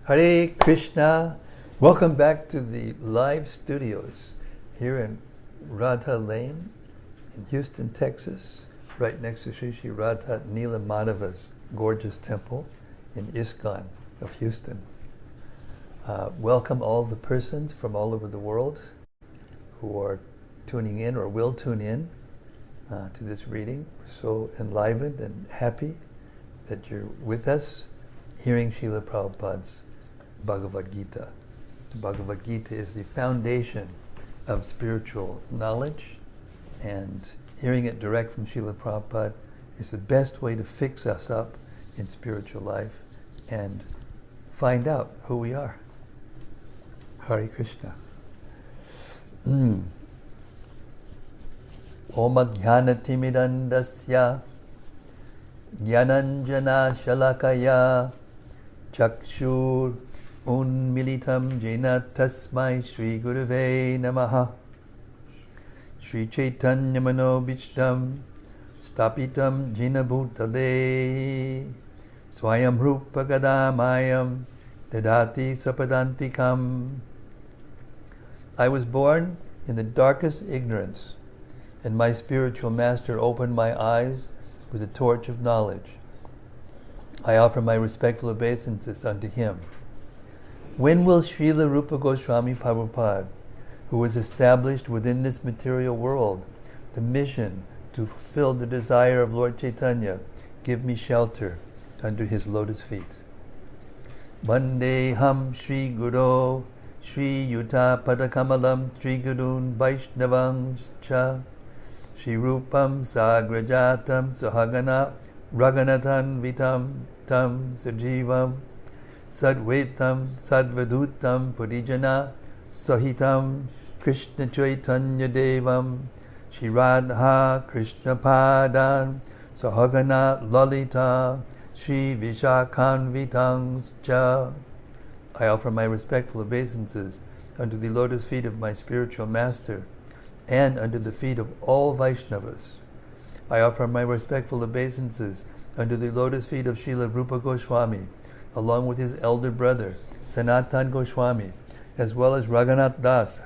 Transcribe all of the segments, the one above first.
Hare Krishna. Welcome back to the live studios here in Radha Lane in Houston, Texas, right next to Sri Sri Radha Nila Madhava's gorgeous temple in ISKCON of Houston. Welcome all the persons from all over the world who are tuning in or will tune in to this reading. We're so enlivened and happy that you're with us, hearing Srila Prabhupada's Bhagavad-gita. The Bhagavad-gita is the foundation of spiritual knowledge, and hearing it direct from Srila Prabhupada is the best way to fix us up in spiritual life and find out who we are. Hare Krishna. Om Jnana Timidandasya Jnananjana Shalakaya Chakshur Unmilitam Jena Tasmai Shri Gurave Namaha Shri Chaitanya Manobishtam Stapitam Jena Bhutale Swayam Rupa Gadamayam Dadati Sapadantikam. I was born in the darkest ignorance, and my spiritual master opened my eyes with a torch of knowledge. I offer my respectful obeisances unto him. When will Srila Rupa Goswami Prabhupada, who has established within this material world the mission to fulfill the desire of Lord Chaitanya, give me shelter under his lotus feet? Vandeham Shri Guru Shri Yuta Padakamalam Shri Gurun Vaishnavang Cha Shri Rupam Sagrajatam Sahagana Raganathan Vitam Tam Sajivam Sadvetam Sadvadutam Purijana Sahitam Krishna Chaitanya Devam Shri Radha Krishna Padan Sahagana Lalita Shri Vishakhan Vitang Cha. I offer my respectful obeisances unto the lotus feet of my spiritual master and unto the feet of all Vaishnavas. I offer my respectful obeisances unto the lotus feet of Srila Rupa Goswami, along with his elder brother, Sanatan Goswami, as well as Raghunath Das,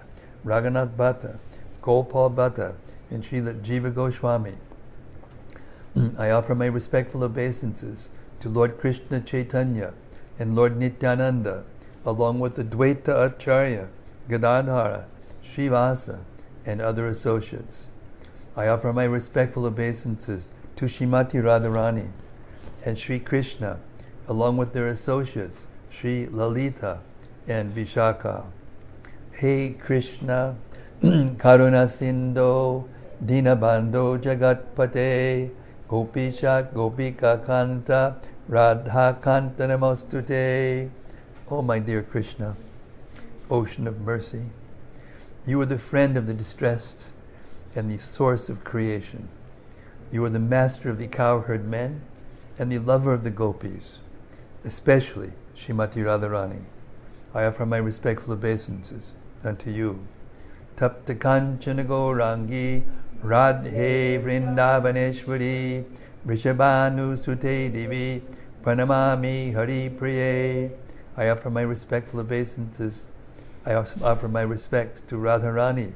Raghunath Bhatta, Gopal Bhatta, and Srila Jiva Goswami. I offer my respectful obeisances to Lord Krishna Chaitanya and Lord Nityananda, along with the Dvaita Acharya, Gadadhara, Srivasa, and other associates. I offer my respectful obeisances to Srimati Radharani and Sri Krishna, along with their associates, Sri Lalita and Vishaka. Hey Krishna, Karuna Sindho, Dinabandho Jagatpate, Gopisha Gopika Kanta, Radha Kanta Namostute. Oh my dear Krishna, ocean of mercy, you are the friend of the distressed and the source of creation. You are the master of the cowherd men and the lover of the gopis, especially Srimati Radharani. I offer my respectful obeisances unto you. Tapta Kanchana Gaurangi Radhe Vrindavaneshwari Vrishabhanu Sute Devi Pranamami Hari Priye. I offer my respectful obeisances. I offer my respects to Radharani,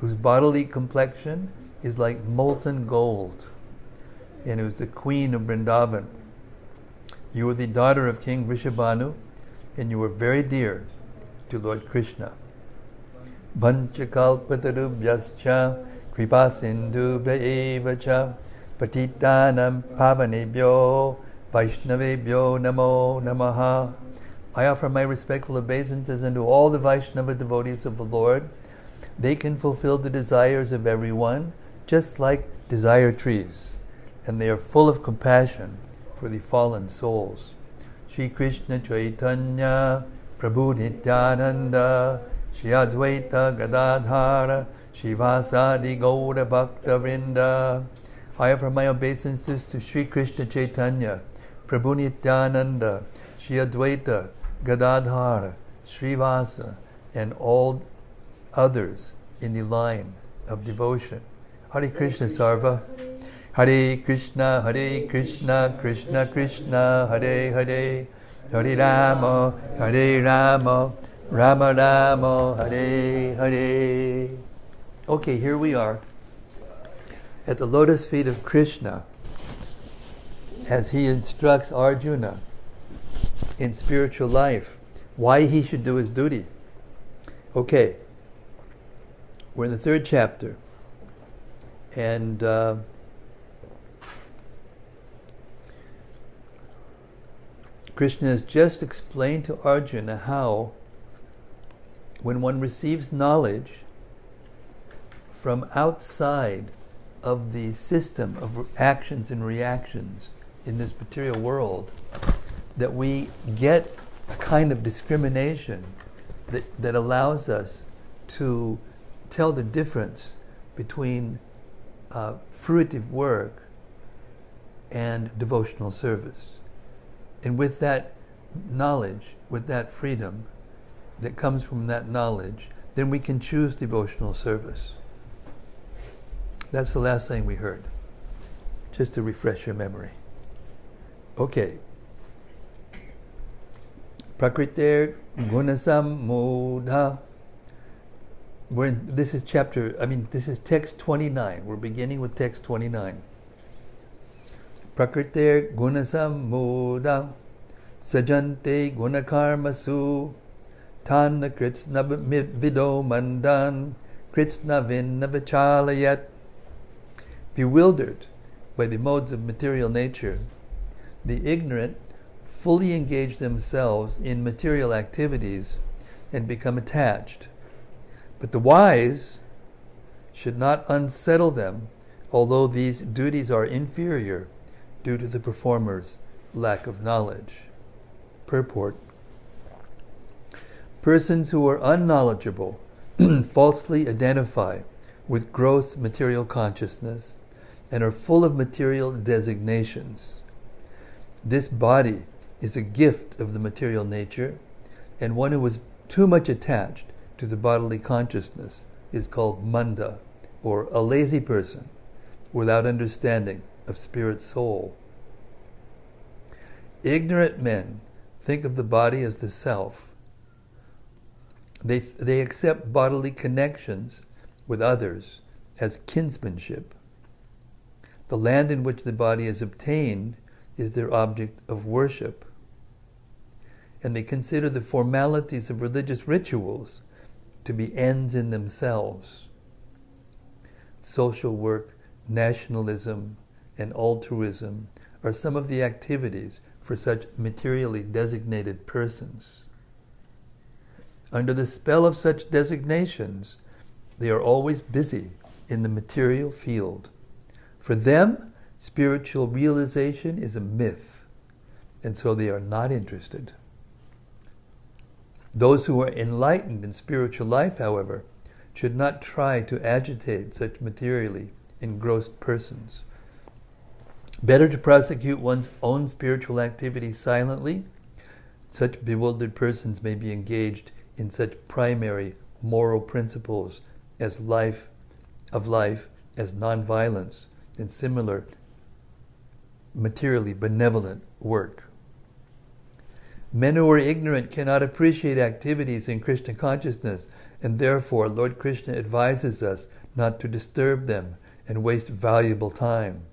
whose bodily complexion is like molten gold, and who is the queen of Vrindavan. You are the daughter of King Vrishabhanu, and you are very dear to Lord Krishna. Vanchakalpatarubhyascha kripasindhubhya evacha patitanam pavanebhyo vaishnavebhyo namo namaha. I offer my respectful obeisances unto all the Vaishnava devotees of the Lord. They can fulfill the desires of everyone, just like desire trees, and they are full of compassion for the fallen souls. Shri Krishna Chaitanya Prabhu Nityananda Shri Advaita Gadadhara Shivasadi Gaura Bhakta Vrinda. I offer my obeisances to Shri Krishna Chaitanya Prabhu Nityananda Shri Advaita Gadadhara Srivasa, and all others in the line of devotion. Hare Krishna Sarva. Hare Krishna, Krishna Krishna, Hare Hare, Hare Rama, Hare Rama, Rama Rama, Hare Hare. Okay, here we are at the lotus feet of Krishna as he instructs Arjuna in spiritual life, why he should do his duty. Okay, we're in the 3rd chapter, and Krishna has just explained to Arjuna how, when one receives knowledge from outside of the system of actions and reactions in this material world, that we get a kind of discrimination that allows us to tell the difference between fruitive work and devotional service. And with that knowledge, with that freedom that comes from that knowledge, then we can choose devotional service. That's the last thing we heard, just to refresh your memory. Okay. Prakriter gunasam mudha. This is text 29. We're beginning with text 29. Prakriter gunasam mudha sajante gunakarmasu tanna kritsna vido mandan kritsna vinna vichalayat. Bewildered by the modes of material nature, the ignorant fully engage themselves in material activities and become attached. But the wise should not unsettle them, although these duties are inferior due to the performer's lack of knowledge. Purport: persons who are unknowledgeable falsely identify with gross material consciousness and are full of material designations. This body is a gift of the material nature, and one who is too much attached to the bodily consciousness is called manda, or a lazy person without understanding of spirit soul. Ignorant men think of the body as the self. They accept bodily connections with others as kinsmanship. The land in which the body is obtained is their object of worship. And they consider the formalities of religious rituals to be ends in themselves. Social work, nationalism, and altruism are some of the activities for such materially designated persons. Under the spell of such designations, they are always busy in the material field. For them, spiritual realization is a myth, and so they are not interested. Those who are enlightened in spiritual life, however, should not try to agitate such materially engrossed persons. Better to prosecute one's own spiritual activities silently. Such bewildered persons may be engaged in such primary moral principles as life, as non-violence, and similar materially benevolent work. Men who are ignorant cannot appreciate activities in Krishna consciousness, and therefore Lord Krishna advises us not to disturb them and waste valuable time.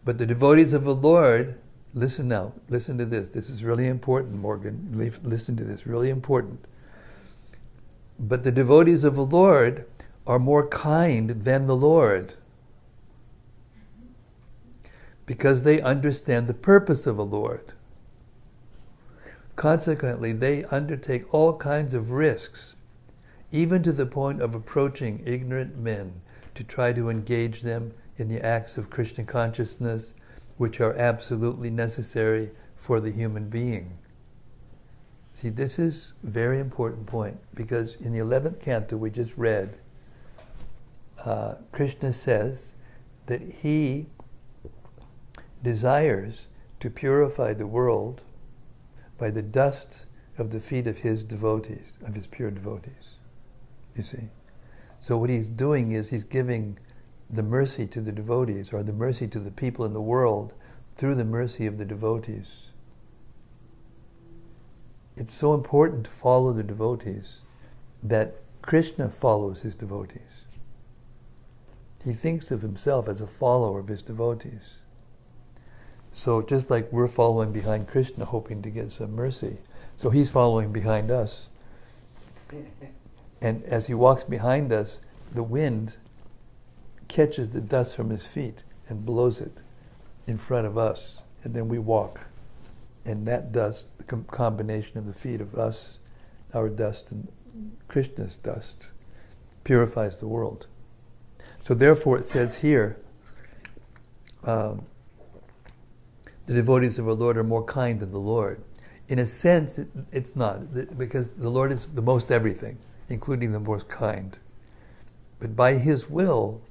But the devotees of the Lord, listen to this. This is really important, Morgan. Listen to this, really important. But the devotees of the Lord are more kind than the Lord, because they understand the purpose of the Lord. Consequently, they undertake all kinds of risks, even to the point of approaching ignorant men to try to engage them in the acts of Krishna consciousness, which are absolutely necessary for the human being. See, this is a very important point, because in the 11th canto we just read, Krishna says that he desires to purify the world by the dust of the feet of his devotees, of his pure devotees. You see? So what he's doing is he's giving the mercy to the devotees, or the mercy to the people in the world, through the mercy of the devotees. it's so important to follow the devotees that Krishna follows his devotees. He thinks of himself as a follower of his devotees. So just like we're following behind Krishna hoping to get some mercy, so he's following behind us. And as he walks behind us, the wind catches the dust from his feet and blows it in front of us. And then we walk. And that dust, the combination of the feet of us, our dust, and Krishna's dust, purifies the world. So therefore it says here, the devotees of our Lord are more kind than the Lord. In a sense, it's not, because the Lord is the most everything, including the most kind. But by his will,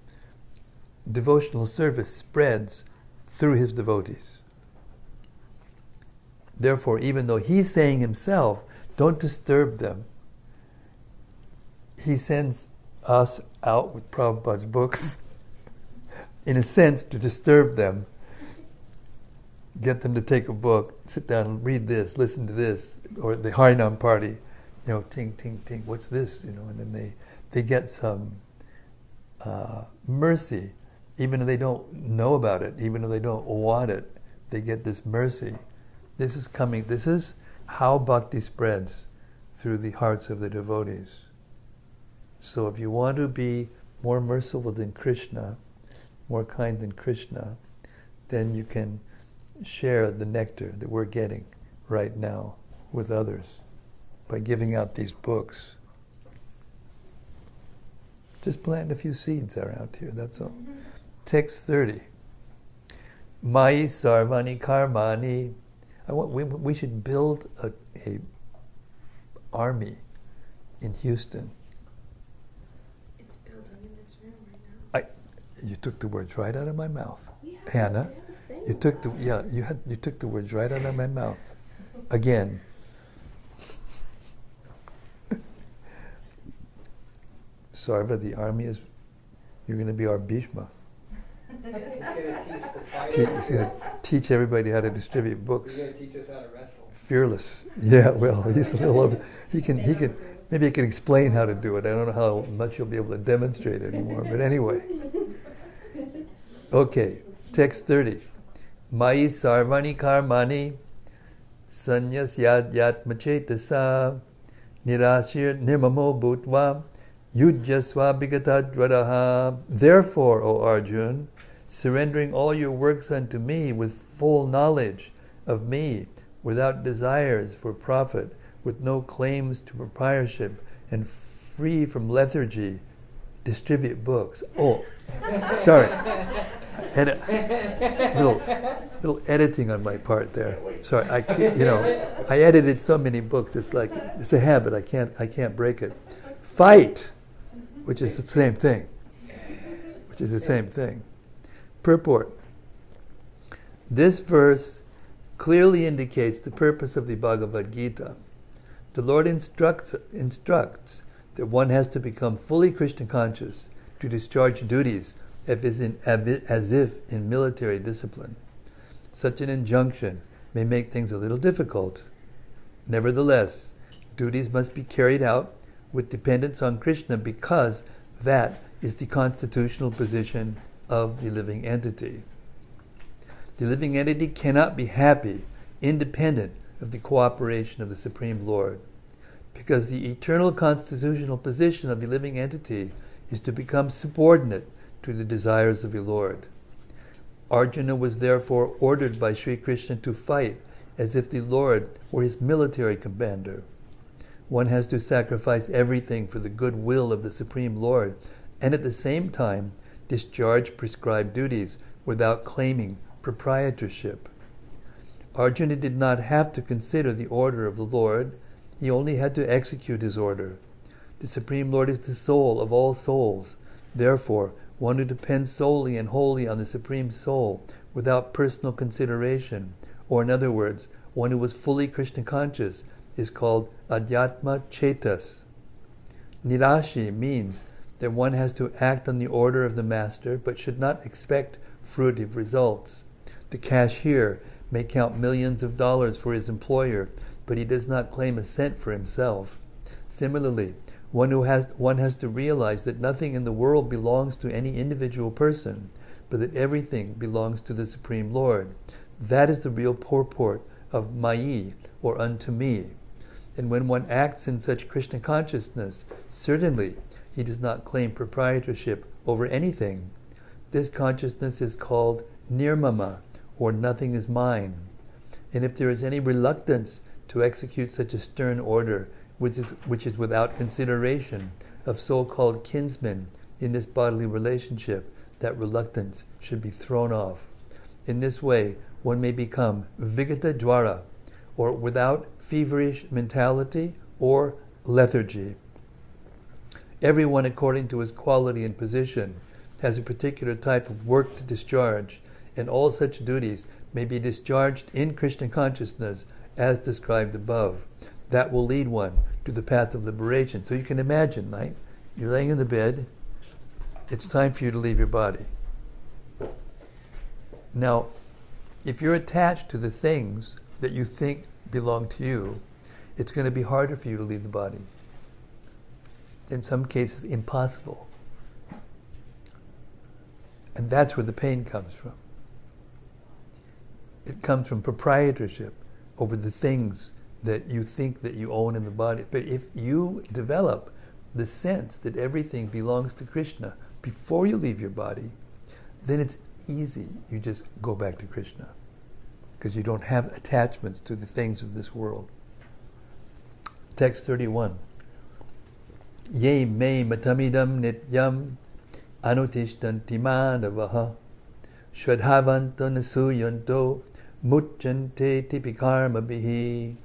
devotional service spreads through his devotees. Therefore, even though he's saying himself, don't disturb them, he sends us out with Prabhupada's books, in a sense, to disturb them, get them to take a book, sit down and read this, listen to this, or the Harinam party, ting, ting, ting, what's this? And then they get some mercy, even though they don't know about it, even though they don't want it, they get this mercy. This is how bhakti spreads through the hearts of the devotees. So if you want to be more merciful than Krishna, more kind than Krishna, then you can share the nectar that we're getting right now with others by giving out these books. Just plant a few seeds around here, that's all. Text 30. Mai sarvani karmani. We should build a army in Houston. It's building in this room right now. You took the words right out of my mouth, Yeah, Hannah. You took the words right out of my mouth. Again. Sarva, the army is. You're going to be our Bhishma. He's going to teach everybody how to distribute books. He's going to teach us how to wrestle. Fearless. Yeah, well, he's a little. He can. Maybe he can explain how to do it. I don't know how much you'll be able to demonstrate anymore. But anyway. Okay, text 30. Mai sarvani karmani sanyas yat machetasa nirashir nirmamo bhutva yujyasva bigatadvradaha. Therefore, O Arjun, surrendering all your works unto me with full knowledge of me, without desires for profit, with no claims to proprietorship, and free from lethargy, distribute books. Oh, sorry. Little editing on my part there. Sorry, I edited so many books. It's like it's a habit. I can't break it. Fight, which is the same thing. Purport. This verse clearly indicates the purpose of the Bhagavad-gita. The Lord instructs that one has to become fully Krishna conscious to discharge duties as if in military discipline. Such an injunction may make things a little difficult. Nevertheless, duties must be carried out with dependence on Krishna, because that is the constitutional position of the living entity. The living entity cannot be happy independent of the cooperation of the Supreme Lord, because the eternal constitutional position of the living entity is to become subordinate to the desires of the Lord. Arjuna was therefore ordered by Sri Krishna to fight as if the Lord were his military commander. One has to sacrifice everything for the good will of the Supreme Lord, and at the same time discharge prescribed duties without claiming proprietorship. Arjuna did not have to consider the order of the Lord, he only had to execute his order. The Supreme Lord is the soul of all souls. Therefore, one who depends solely and wholly on the Supreme Soul without personal consideration, or in other words, one who is fully Krishna conscious, is called Adhyatma Chetas. Nirashi means that one has to act on the order of the master, but should not expect fruitive results. The cashier may count millions of dollars for his employer, but he does not claim ascent for himself. Similarly, one has to realize that nothing in the world belongs to any individual person, but that everything belongs to the Supreme Lord. That is the real purport of Mayi, or unto me. And when one acts in such Krishna consciousness, certainly he does not claim proprietorship over anything. This consciousness is called nirmama, or nothing is mine. And if there is any reluctance to execute such a stern order, which is without consideration of so-called kinsmen in this bodily relationship, that reluctance should be thrown off. In this way, one may become vigata dwara, or without feverish mentality or lethargy. Everyone, according to his quality and position, has a particular type of work to discharge, and all such duties may be discharged in Krishna consciousness as described above. That will lead one to the path of liberation. So you can imagine, right? You're laying in the bed, it's time for you to leave your body. Now, if you're attached to the things that you think belong to you, it's going to be harder for you to leave the body. In some cases, impossible. And that's where the pain comes from. It comes from proprietorship over the things that you think that you own in the body. But if you develop the sense that everything belongs to Krishna before you leave your body, then it's easy. You just go back to Krishna, because you don't have attachments to the things of this world. Text 31. Ye me matamidam nityam anutishtanti madavaha shradhavanto nasuyanto mucchante tipikarma bihi.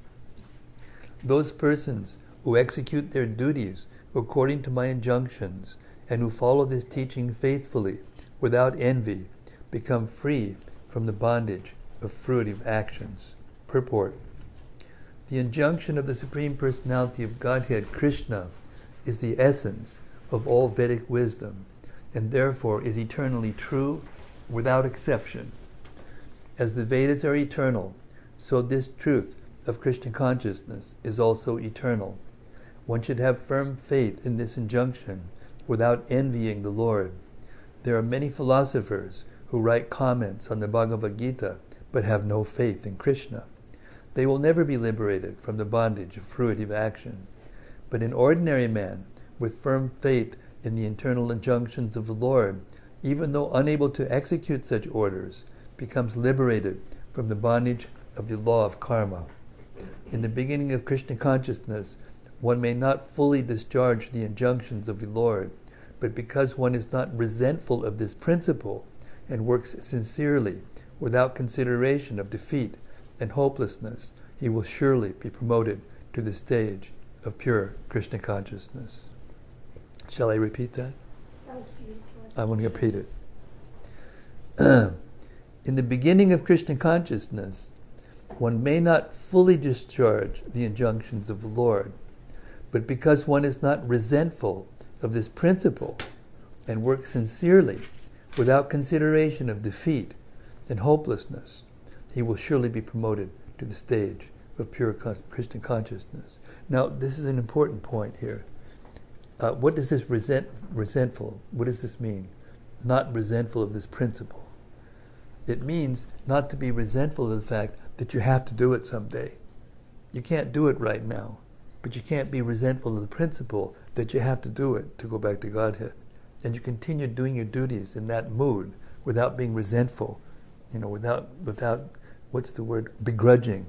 Those persons who execute their duties according to my injunctions and who follow this teaching faithfully without envy become free from the bondage of fruitive actions. Purport. The injunction of the Supreme Personality of Godhead, Krishna, is the essence of all Vedic wisdom, and therefore is eternally true without exception. As the Vedas are eternal, so this truth of Krishna consciousness is also eternal. One should have firm faith in this injunction without envying the Lord. There are many philosophers who write comments on the Bhagavad-gita but have no faith in Krishna. They will never be liberated from the bondage of fruitive action. But an ordinary man with firm faith in the internal injunctions of the Lord, even though unable to execute such orders, becomes liberated from the bondage of the law of karma. In the beginning of Krishna consciousness, one may not fully discharge the injunctions of the Lord, but because one is not resentful of this principle and works sincerely without consideration of defeat and hopelessness, he will surely be promoted to the stage of pure Krishna consciousness. Shall I repeat that? That was beautiful. I want to repeat it. In the beginning of Krishna consciousness, one may not fully discharge the injunctions of the Lord, but because one is not resentful of this principle and works sincerely without consideration of defeat and hopelessness, he will surely be promoted to the stage of pure Krishna consciousness. Now, this is an important point here. What does this resentful, what does this mean? Not resentful of this principle. It means not to be resentful of the fact that you have to do it someday. You can't do it right now, but you can't be resentful of the principle that you have to do it to go back to Godhead. And you continue doing your duties in that mood without being resentful, without what's the word, begrudging,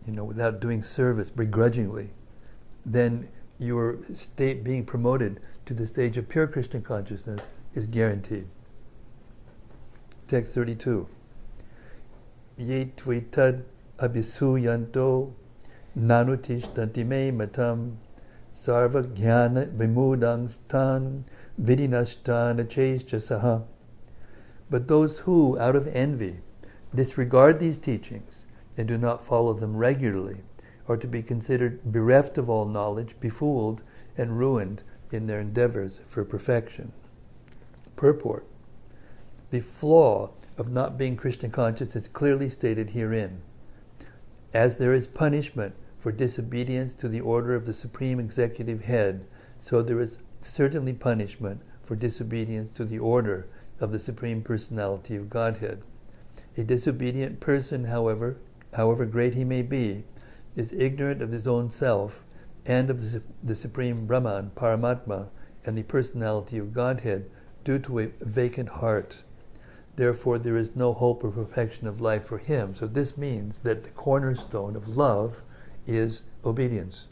without doing service begrudgingly. Then your state being promoted to the stage of pure Krishna consciousness is guaranteed. Text 32. Ye tvitad abhisuyanto nanutishtanti me matam sarva jnana vimudang stan vidinashtana cheschasaha. But those who, out of envy, disregard these teachings and do not follow them regularly are to be considered bereft of all knowledge, befooled, and ruined in their endeavors for perfection. Purport. The flaw of not being Krishna conscious is clearly stated herein. As there is punishment for disobedience to the order of the Supreme Executive Head, so there is certainly punishment for disobedience to the order of the Supreme Personality of Godhead. A disobedient person, however great he may be, is ignorant of his own self and of the Supreme Brahman, Paramatma, and the Personality of Godhead due to a vacant heart. Therefore, there is no hope of perfection of life for him. So this means that the cornerstone of love is obedience.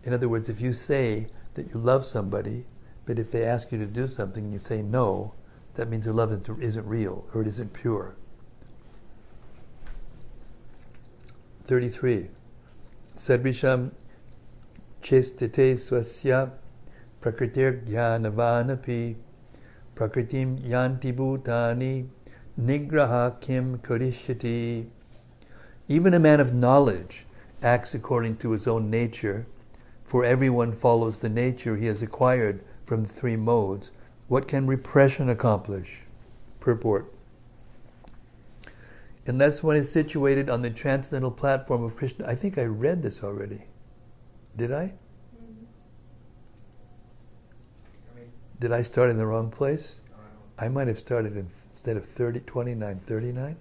In other words, if you say that you love somebody, but if they ask you to do something and you say no, that means their love isn't real or it isn't pure. 33. Sadvisham chestite swasya prakritir jnanavanapi prakritim yanti bhutani nigraha kim karishyati. Even a man of knowledge acts according to his own nature, for everyone follows the nature he has acquired from the three modes. What can repression accomplish? Purport. Unless one is situated on the transcendental platform of Krishna. I think I read this already. Did I? Did I start in the wrong place? I might have started instead of 29, 39?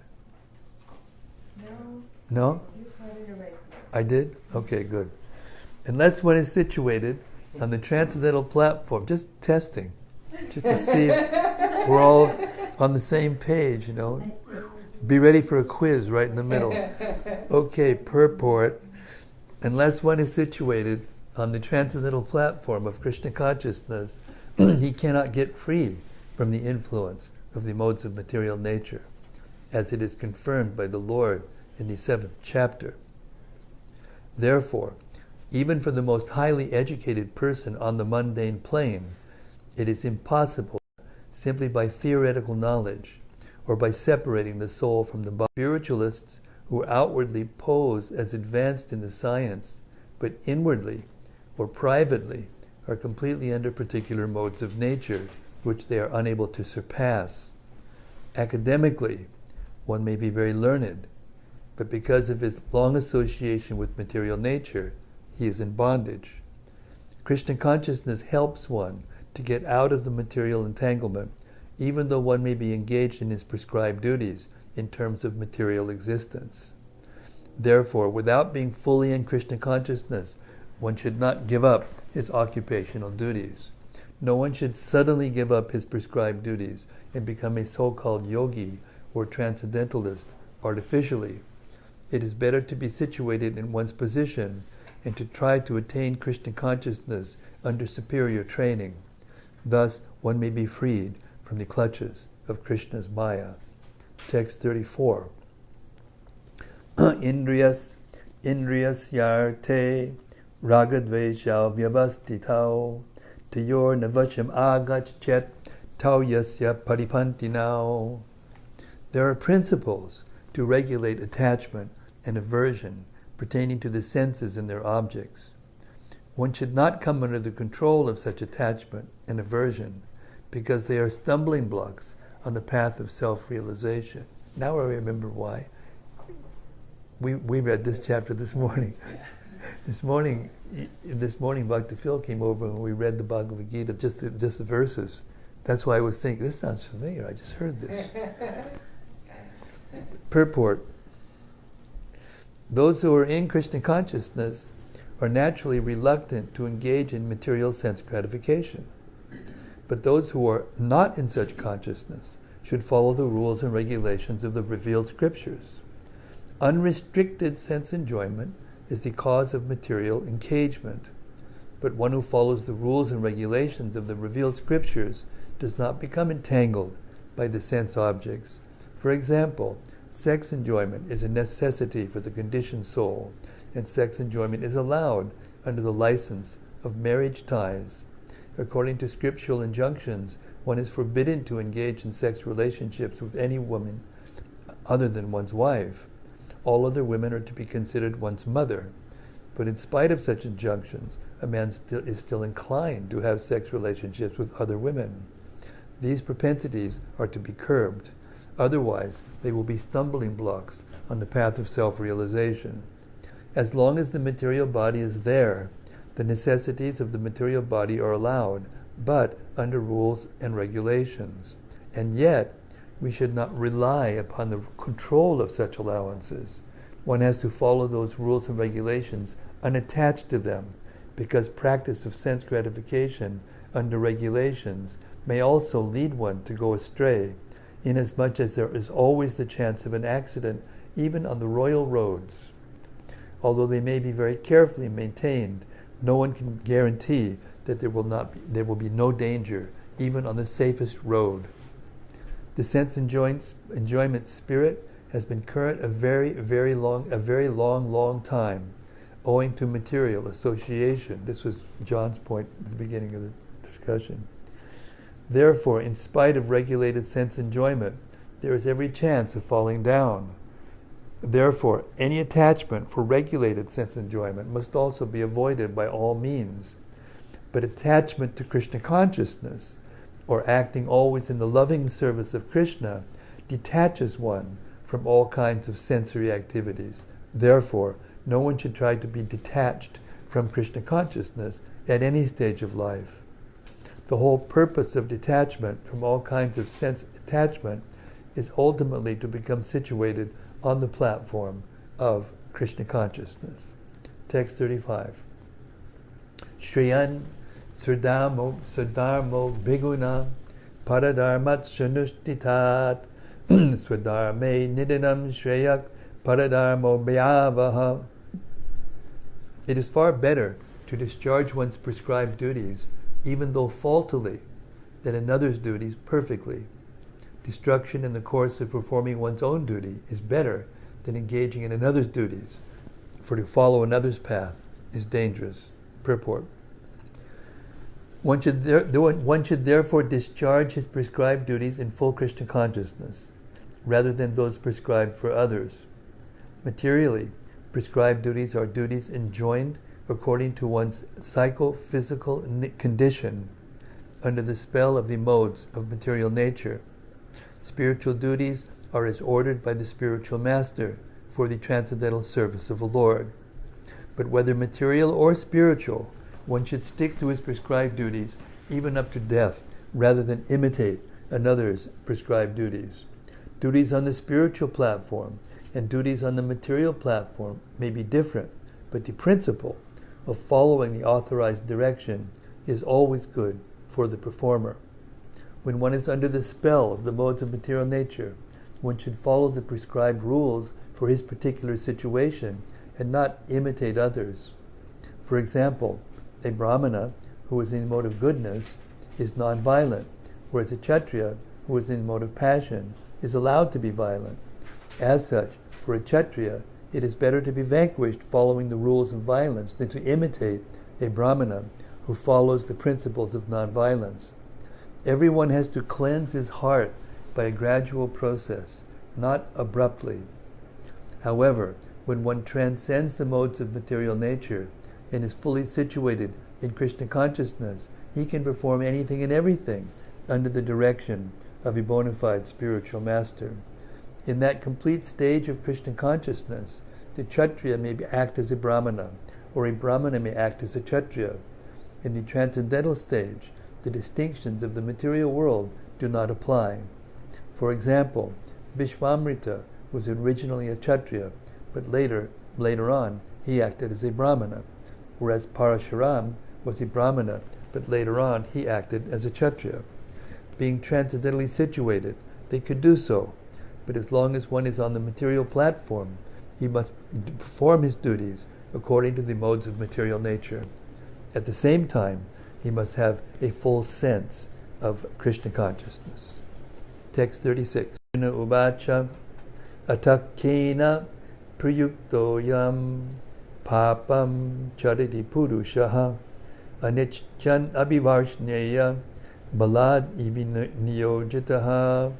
No? You started the right place. I did? Okay, good. Unless one is situated on the transcendental platform, just testing, just to see if we're all on the same page, you know. Be ready for a quiz right in the middle. Okay, purport. Unless one is situated on the transcendental platform of Krishna consciousness, he cannot get free from the influence of the modes of material nature, as it is confirmed by the Lord in the 7th chapter. Therefore, even for the most highly educated person on the mundane plane, it is impossible simply by theoretical knowledge or by separating the soul from the body. Spiritualists who outwardly pose as advanced in the science, but inwardly or privately are completely under particular modes of nature, which they are unable to surpass. Academically, one may be very learned, but because of his long association with material nature, he is in bondage. Krishna consciousness helps one to get out of the material entanglement, even though one may be engaged in his prescribed duties in terms of material existence. Therefore, without being fully in Krishna consciousness, one should not give up his occupational duties. No one should suddenly give up his prescribed duties and become a so-called yogi or transcendentalist artificially. It is better to be situated in one's position and to try to attain Krishna consciousness under superior training. Thus, one may be freed from the clutches of Krishna's Maya. Text 34. Indriyas yarte ragadvesha vyavastitao tayor navacham agachet tau yasya paripantinao. There are principles to regulate attachment and aversion pertaining to the senses and their objects. One should not come under the control of such attachment and aversion because they are stumbling blocks on the path of self-realization. Now I remember why. We read this chapter this morning. This morning, Bhakti Phil came over and we read the Bhagavad-gita, just the verses. That's why I was thinking, this sounds familiar, I just heard this. Purport. Those who are in Krishna consciousness are naturally reluctant to engage in material sense gratification. But those who are not in such consciousness should follow the rules and regulations of the revealed scriptures. Unrestricted sense enjoyment is the cause of material engagement, but one who follows the rules and regulations of the revealed scriptures does not become entangled by the sense objects. For example, sex enjoyment is a necessity for the conditioned soul, and sex enjoyment is allowed under the license of marriage ties. According to scriptural injunctions, one is forbidden to engage in sex relationships with any woman other than one's wife. All other women are to be considered one's mother. But in spite of such injunctions, a man is still inclined to have sex relationships with other women. These propensities are to be curbed. Otherwise, they will be stumbling blocks on the path of self-realization. As long as the material body is there, the necessities of the material body are allowed, but under rules and regulations. And yet, we should not rely upon the control of such allowances. One has to follow those rules and regulations unattached to them, because practice of sense gratification under regulations may also lead one to go astray, inasmuch as there is always the chance of an accident, even on the royal roads. Although they may be very carefully maintained, no one can guarantee that there will be no danger, even on the safest road. The sense enjoyment spirit has been current a very long time, owing to material association. This was John's point at the beginning of the discussion. Therefore, in spite of regulated sense enjoyment, there is every chance of falling down. Therefore, any attachment for regulated sense enjoyment must also be avoided by all means. But attachment to Krishna consciousness, or acting always in the loving service of Krishna, detaches one from all kinds of sensory activities. Therefore, no one should try to be detached from Krishna consciousness at any stage of life. The whole purpose of detachment from all kinds of sense attachment is ultimately to become situated on the platform of Krishna consciousness. Text 35. Shriyan Sudharmo Bhiguna Paradharmat Shunushtitat Swadharme Nidinam Shreyak Paradharmo Bhyavaha. It is far better to discharge one's prescribed duties, even though faultily, than another's duties perfectly. Destruction in the course of performing one's own duty is better than engaging in another's duties, for to follow another's path is dangerous. Purport. One should therefore discharge his prescribed duties in full Krishna consciousness, rather than those prescribed for others. Materially, prescribed duties are duties enjoined according to one's psychophysical condition, under the spell of the modes of material nature. Spiritual duties are as ordered by the spiritual master for the transcendental service of the Lord. But whether material or spiritual, one should stick to his prescribed duties even up to death, rather than imitate another's prescribed duties. Duties on the spiritual platform and duties on the material platform may be different, but the principle of following the authorized direction is always good for the performer. When one is under the spell of the modes of material nature, one should follow the prescribed rules for his particular situation and not imitate others. For example, a Brahmana who is in the mode of goodness is non-violent, whereas a Kshatriya who is in the mode of passion is allowed to be violent. As such, for a Kshatriya, it is better to be vanquished following the rules of violence than to imitate a Brahmana who follows the principles of non-violence. Everyone has to cleanse his heart by a gradual process, not abruptly. However, when one transcends the modes of material nature and is fully situated in Krishna consciousness, he can perform anything and everything under the direction of a bona fide spiritual master. In that complete stage of Krishna consciousness, the Kshatriya may act as a Brahmana, or a Brahmana may act as a Kshatriya. In the transcendental stage, the distinctions of the material world do not apply. For example, Vishwamrita was originally a Kshatriya, but later on he acted as a Brahmana, whereas Parashuram was a Brahmana, but later on he acted as a Kshatriya. Being transcendentally situated, they could do so, but as long as one is on the material platform, he must perform his duties according to the modes of material nature. At the same time, he must have a full sense of Krishna consciousness. Text 36. Uvacha atakena priyuktoyam papam chariti purushaha anicchan abhivarshneya balad niyojitaha.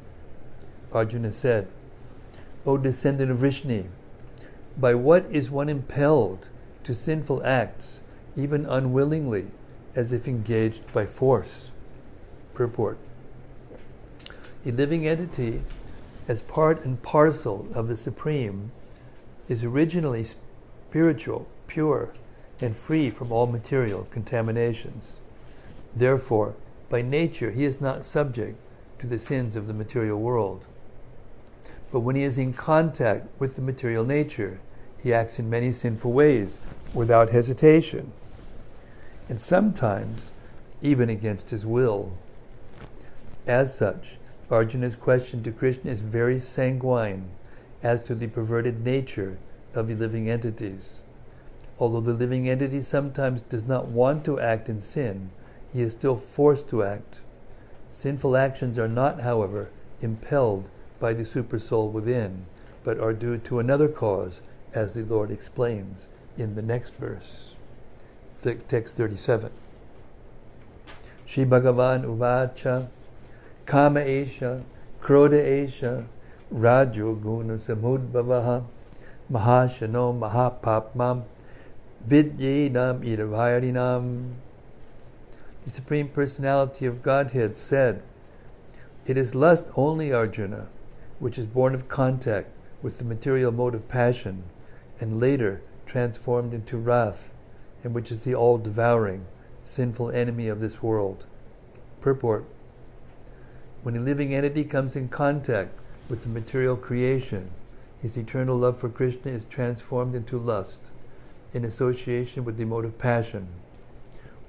Arjuna said, O descendant of Vrishni, by what is one impelled to sinful acts, even unwillingly, as if engaged by force? Purport. A living entity, as part and parcel of the Supreme, is originally spiritual, pure, and free from all material contaminations. Therefore, by nature, he is not subject to the sins of the material world. But when he is in contact with the material nature, he acts in many sinful ways without hesitation, and sometimes even against his will. As such, Arjuna's question to Krishna is very sanguine as to the perverted nature of the living entities. Although the living entity sometimes does not want to act in sin, he is still forced to act. Sinful actions are not, however, impelled by the supersoul within, but are due to another cause, as the Lord explains in the next verse. Text 37. Shri Bhagavan Uvacha Kama Esha Krodha Esha Rajo Guna Samudbhavaha Mahashano Mahapapmam Vidyedam Idavayarinam. The Supreme Personality of Godhead said, "It is lust only, Arjuna, which is born of contact with the material mode of passion, and later transformed into wrath, and which is the all-devouring, sinful enemy of this world." Purport: when a living entity comes in contact with the material creation, his eternal love for Krishna is transformed into lust, in association with the mode of passion.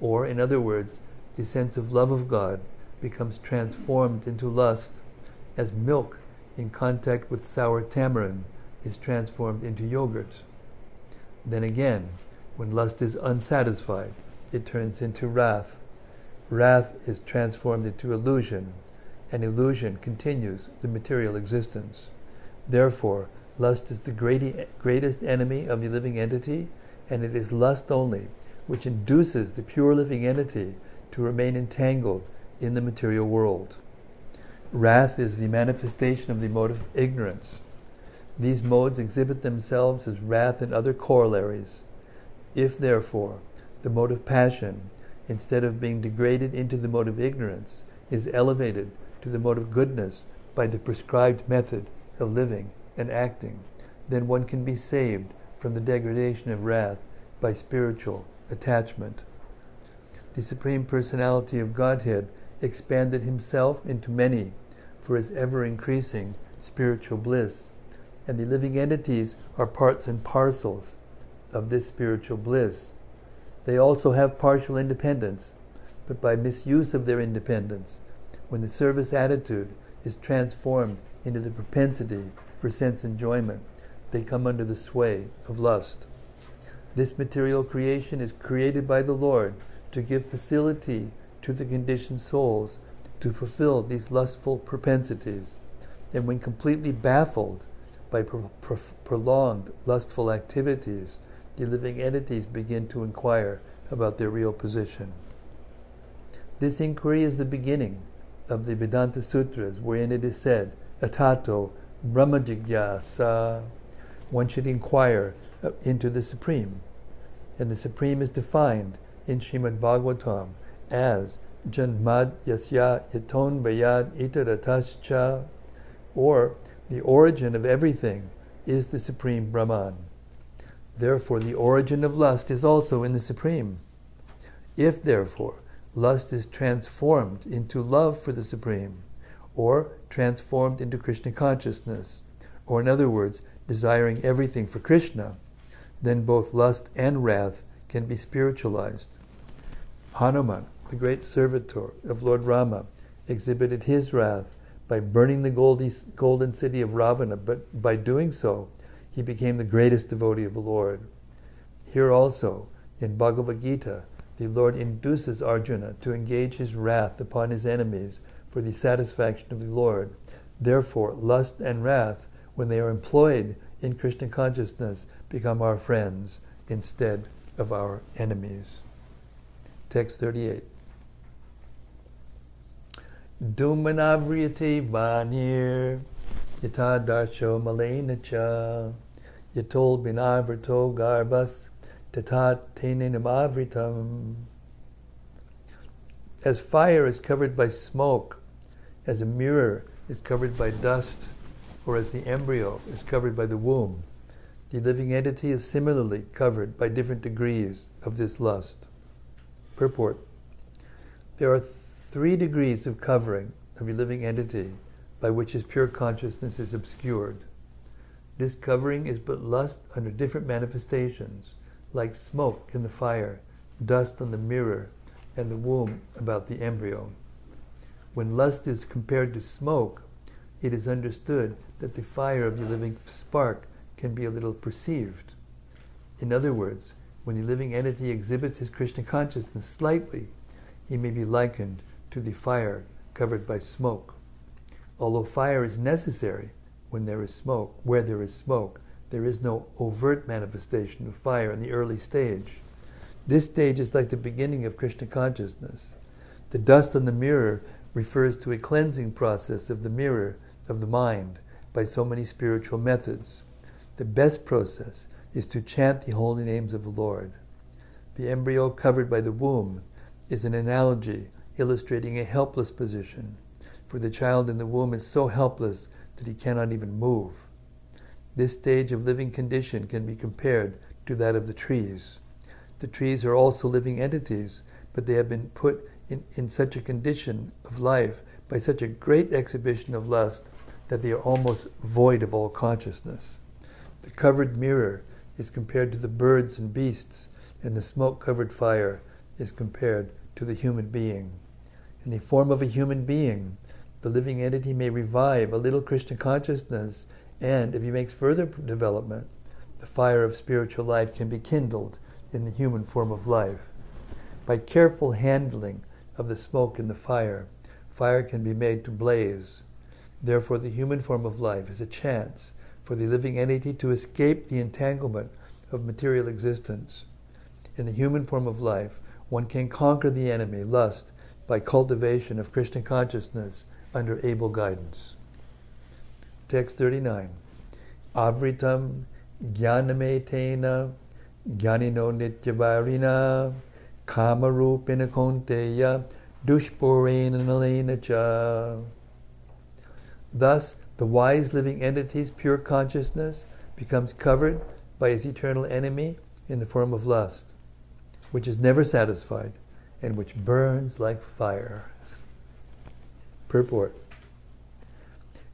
Or, in other words, the sense of love of God becomes transformed into lust, as milk in contact with sour tamarind is transformed into yogurt. Then again, when lust is unsatisfied, it turns into wrath. Wrath is transformed into illusion, and illusion continues the material existence. Therefore, lust is the greatest enemy of the living entity, and it is lust only which induces the pure living entity to remain entangled in the material world. Wrath is the manifestation of the mode of ignorance. These modes exhibit themselves as wrath and other corollaries. If, therefore, the mode of passion, instead of being degraded into the mode of ignorance, is elevated to the mode of goodness by the prescribed method of living and acting, then one can be saved from the degradation of wrath by spiritual attachment. The Supreme Personality of Godhead expanded himself into many for his ever-increasing spiritual bliss, and the living entities are parts and parcels of this spiritual bliss. They also have partial independence, but by misuse of their independence, when the service attitude is transformed into the propensity for sense enjoyment, they come under the sway of lust. This material creation is created by the Lord to give facility to the conditioned souls to fulfill these lustful propensities, and when completely baffled by prolonged lustful activities, the living entities begin to inquire about their real position. This inquiry is the beginning of the Vedanta Sutras, wherein it is said, "Atato Brahma Jigyasa." One should inquire into the Supreme, and the Supreme is defined in Srimad Bhagavatam as Janmad Yasya Yaton Bayad Itaratascha, or the origin of everything is the Supreme Brahman. Therefore, the origin of lust is also in the Supreme. If, therefore, lust is transformed into love for the Supreme, or transformed into Krishna consciousness, or in other words, desiring everything for Krishna, then both lust and wrath can be spiritualized. Hanuman, the great servitor of Lord Rama, exhibited his wrath by burning the golden city of Ravana, but by doing so, he became the greatest devotee of the Lord. Here also, in Bhagavad-gita, the Lord induces Arjuna to engage his wrath upon his enemies for the satisfaction of the Lord. Therefore, lust and wrath, when they are employed in Krishna consciousness, become our friends instead of our enemies. Text 38. Dumanavriyate vanir yata darsho malena cha yatol binavrito garbas tatat teninamavritam. As fire is covered by smoke, as a mirror is covered by dust, or as the embryo is covered by the womb, The living entity is similarly covered by different degrees of this lust. Purport. There are 3 degrees of covering of a living entity by which his pure consciousness is obscured. This covering is but lust under different manifestations, like smoke in the fire, dust on the mirror, and the womb about the embryo. When lust is compared to smoke, it is understood that the fire of the living spark can be a little perceived. In other words, when the living entity exhibits his Krishna consciousness slightly, he may be likened to the fire covered by smoke. Although fire is necessary when there is smoke, where there is smoke, there is no overt manifestation of fire in the early stage. This stage is like the beginning of Krishna consciousness. The dust on the mirror refers to a cleansing process of the mirror of the mind by so many spiritual methods. The best process is to chant the holy names of the Lord. The embryo covered by the womb is an analogy illustrating a helpless position, for the child in the womb is so helpless that he cannot even move. This stage of living condition can be compared to that of the trees. The trees are also living entities, but they have been put in such a condition of life by such a great exhibition of lust that they are almost void of all consciousness. The covered mirror is compared to the birds and beasts, and the smoke-covered fire is compared to the human being. In the form of a human being, the living entity may revive a little Krishna consciousness, and if he makes further development, the fire of spiritual life can be kindled in the human form of life. By careful handling of the smoke in the fire, fire can be made to blaze. Therefore, the human form of life is a chance for the living entity to escape the entanglement of material existence. In the human form of life, one can conquer the enemy, lust, by cultivation of Krishna consciousness under able guidance. Text 39. Avritam jnanametena jnanino nityavarina kamarupina konteya dushpurena nalena cha. Thus, the wise living entity's pure consciousness becomes covered by his eternal enemy in the form of lust, which is never satisfied and which burns like fire. Purport.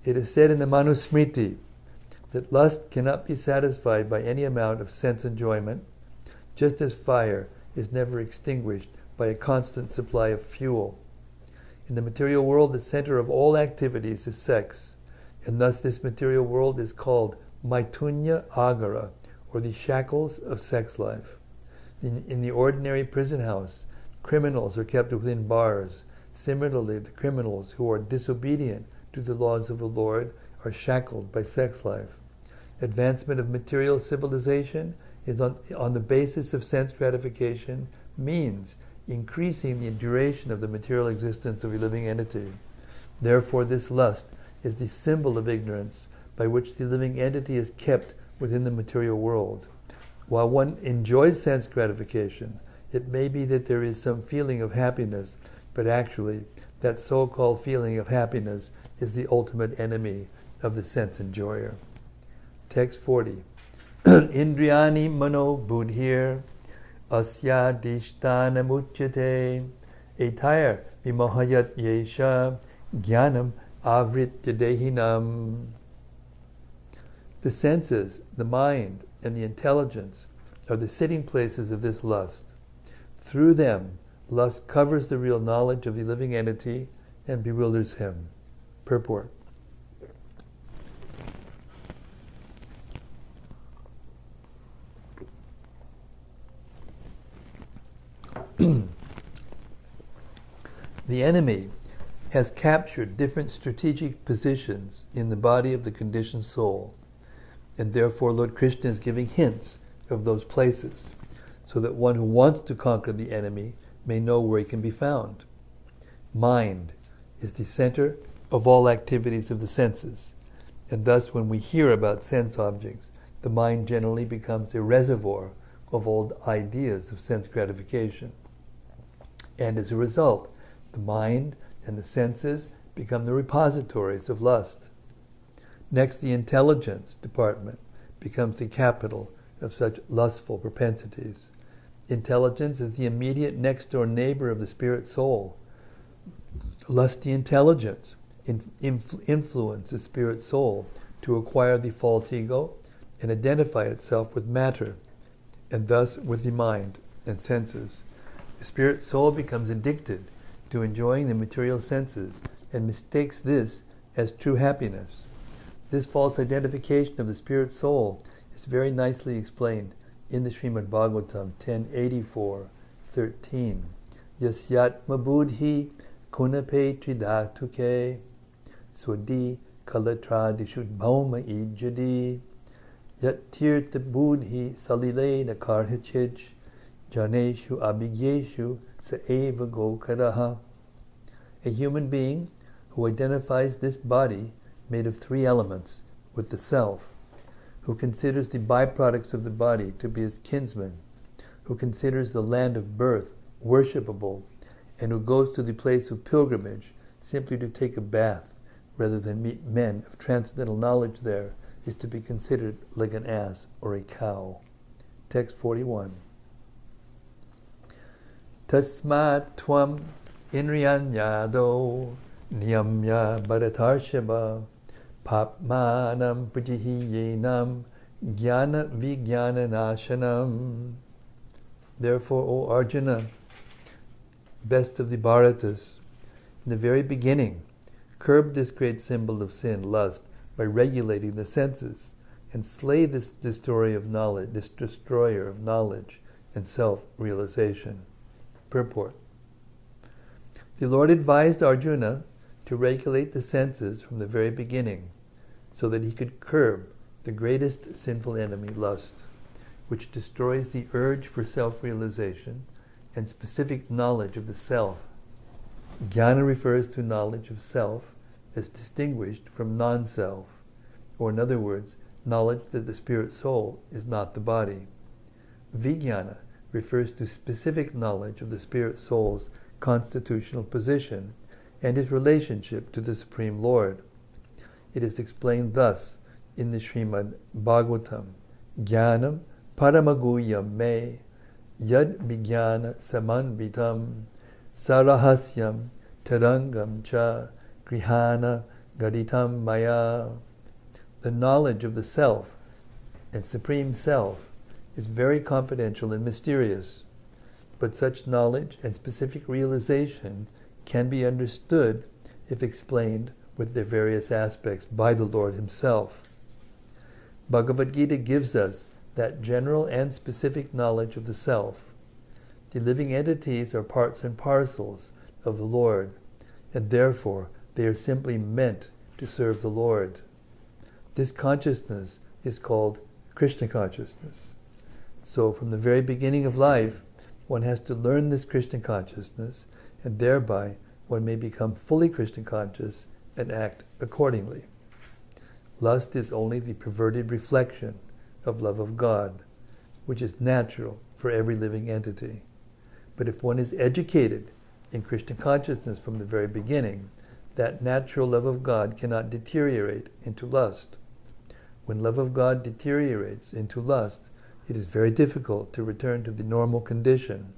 It is said in the Manusmriti that lust cannot be satisfied by any amount of sense enjoyment, just as fire is never extinguished by a constant supply of fuel. In the material world, the center of all activities is sex, and thus this material world is called Maitunya Agara, or the shackles of sex life. In the ordinary prison house, criminals are kept within bars. Similarly, the criminals who are disobedient to the laws of the Lord are shackled by sex life. Advancement of material civilization is on the basis of sense gratification means increasing the duration of the material existence of a living entity. Therefore, this lust is the symbol of ignorance by which the living entity is kept within the material world. While one enjoys sense gratification, it may be that there is some feeling of happiness, but actually, that so-called feeling of happiness is the ultimate enemy of the sense enjoyer. Text 40. Indriyani mano buddhir asya dishtana muchyate etayar vimohayat yesha jnanam avritya dehinam. The senses, the mind, and the intelligence are the sitting places of this lust. Through them, lust covers the real knowledge of the living entity and bewilders him. Purport. The enemy has captured different strategic positions in the body of the conditioned soul, and therefore Lord Krishna is giving hints of those places, so that one who wants to conquer the enemy may know where he can be found. Mind is the center of all activities of the senses, and thus when we hear about sense objects, the mind generally becomes a reservoir of all ideas of sense gratification. And as a result, the mind and the senses become the repositories of lust. Next, the intelligence department becomes the capital of such lustful propensities. Intelligence is the immediate next-door neighbor of the spirit soul. Lusty intelligence influences the spirit soul to acquire the false ego and identify itself with matter, and thus with the mind and senses. The spirit soul becomes addicted to enjoying the material senses and mistakes this as true happiness. This false identification of the spirit soul is very nicely explained in the Srimad Bhagavatam 10.84.13. Yasyatma buddhi kunape tridhatuke swadi kalatradishudbhauma ijadi yattirtha buddhi salile nakarhachij janeshu abhigyeshu saeva gokaraha. A human being who identifies this body made of three elements with the self, who considers the byproducts of the body to be his kinsmen, who considers the land of birth worshipable, and who goes to the place of pilgrimage simply to take a bath rather than meet men of transcendental knowledge there, is to be considered like an ass or a cow. Text 41. Tasmat tvam inriyanyado niyamya bharatarshava papmanam pujihiyenam jnana vijnana nashanam. Therefore, O Arjuna, best of the Bharatas, in the very beginning, curb this great symbol of sin, lust, by regulating the senses, and slay this destroyer of knowledge and self-realization. Purport. The Lord advised Arjuna to regulate the senses from the very beginning, so that he could curb the greatest sinful enemy, lust, which destroys the urge for self-realization and specific knowledge of the self. Jnana refers to knowledge of self as distinguished from non-self, or in other words, knowledge that the spirit soul is not the body. Vijnana refers to specific knowledge of the spirit soul's constitutional position and his relationship to the Supreme Lord. It is explained thus in the Srimad Bhagavatam: Jnanam paramaguyam me yad vijnana samanvitam sarahasyam tarangam cha grihana gaditam maya. The knowledge of the self and Supreme Self is very confidential and mysterious, but such knowledge and specific realization can be understood if explained with their various aspects by the Lord Himself. Bhagavad-gita gives us that general and specific knowledge of the self. The living entities are parts and parcels of the Lord, and therefore they are simply meant to serve the Lord. This consciousness is called Krishna consciousness. So from the very beginning of life, one has to learn this Krishna consciousness, and thereby one may become fully Krishna conscious and act accordingly. Lust is only the perverted reflection of love of God, which is natural for every living entity. But if one is educated in Krishna consciousness from the very beginning, that natural love of God cannot deteriorate into lust. When love of God deteriorates into lust, it is very difficult to return to the normal condition.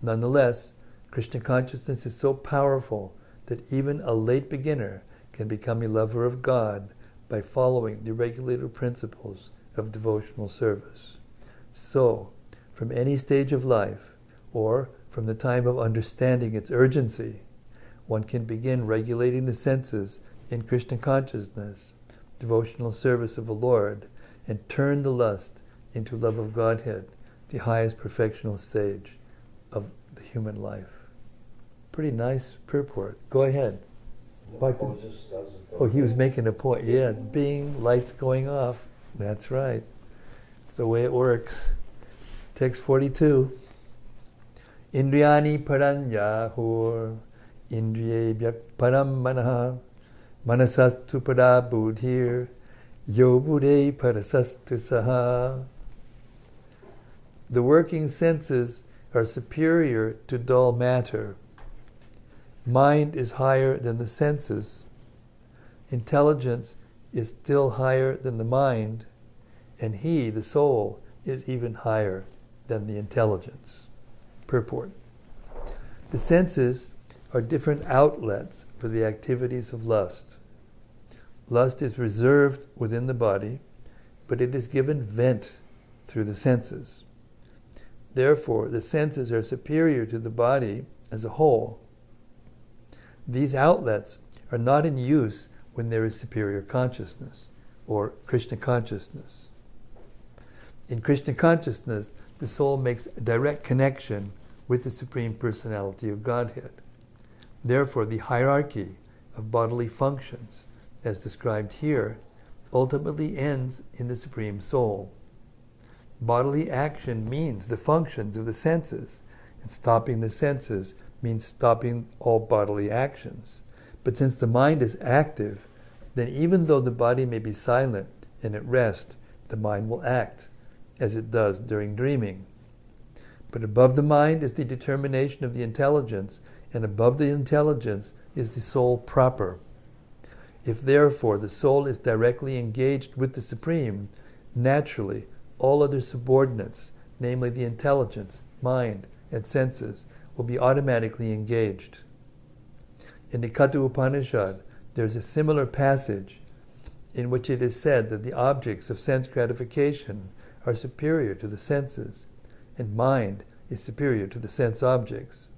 Nonetheless, Krishna consciousness is so powerful that even a late beginner can become a lover of God by following the regulative principles of devotional service. So, from any stage of life, or from the time of understanding its urgency, one can begin regulating the senses in Krishna consciousness, devotional service of the Lord, and turn the lust into love of Godhead, the highest perfectional stage of the human life. Pretty nice purport. Go ahead. Oh, he was making a point. Yeah, bing, lights going off. That's right. It's the way it works. Text 42. Indriyani paranyahur indriyebhyak param manaha manasastu pada buddhir yo buddhe parasastu saha. The working senses are superior to dull matter. Mind is higher than the senses. Intelligence is still higher than the mind. and he, the soul, is even higher than the intelligence. Purport. The senses are different outlets for the activities of lust. Lust is reserved within the body, but it is given vent through the senses. Therefore, the senses are superior to the body as a whole. These outlets are not in use when there is superior consciousness, or Krishna consciousness. In Krishna consciousness, the soul makes a direct connection with the Supreme Personality of Godhead. Therefore, the hierarchy of bodily functions, as described here, ultimately ends in the Supreme Soul. Bodily action means the functions of the senses, and stopping the senses means stopping all bodily actions. But since the mind is active, then even though the body may be silent and at rest, the mind will act, as it does during dreaming. But above the mind is the determination of the intelligence, and above the intelligence is the soul proper. If therefore the soul is directly engaged with the Supreme, naturally all other subordinates, namely the intelligence, mind, and senses, will be automatically engaged. In the Katha Upanishad, there is a similar passage in which it is said that the objects of sense gratification are superior to the senses, and mind is superior to the sense objects.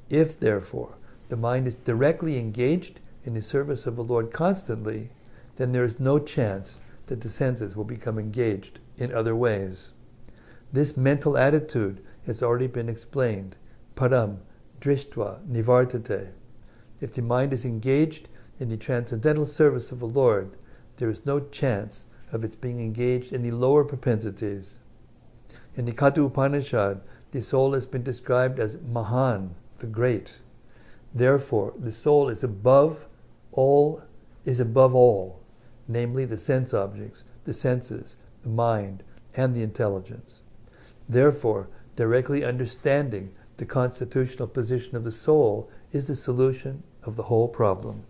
If, therefore, the mind is directly engaged in the service of the Lord constantly, then there is no chance that the senses will become engaged in other ways. This mental attitude has already been explained. Param, drishtva, nivartate. If the mind is engaged in the transcendental service of the Lord, there is no chance of its being engaged in the lower propensities. In the Katha Upanishad, the soul has been described as Mahan, the great. Therefore, the soul is above all, namely the sense objects, the senses, the mind, and the intelligence. Therefore, directly understanding the constitutional position of the soul is the solution of the whole problem.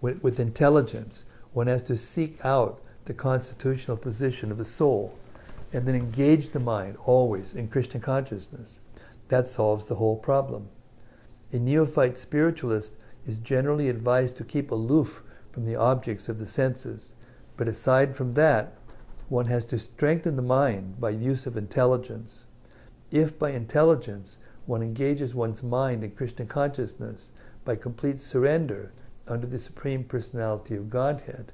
With intelligence, one has to seek out the constitutional position of the soul and then engage the mind always in Krishna consciousness. That solves the whole problem. A neophyte spiritualist is generally advised to keep aloof from the objects of the senses, but aside from that, one has to strengthen the mind by use of intelligence. If by intelligence one engages one's mind in Krishna consciousness by complete surrender under the Supreme Personality of Godhead,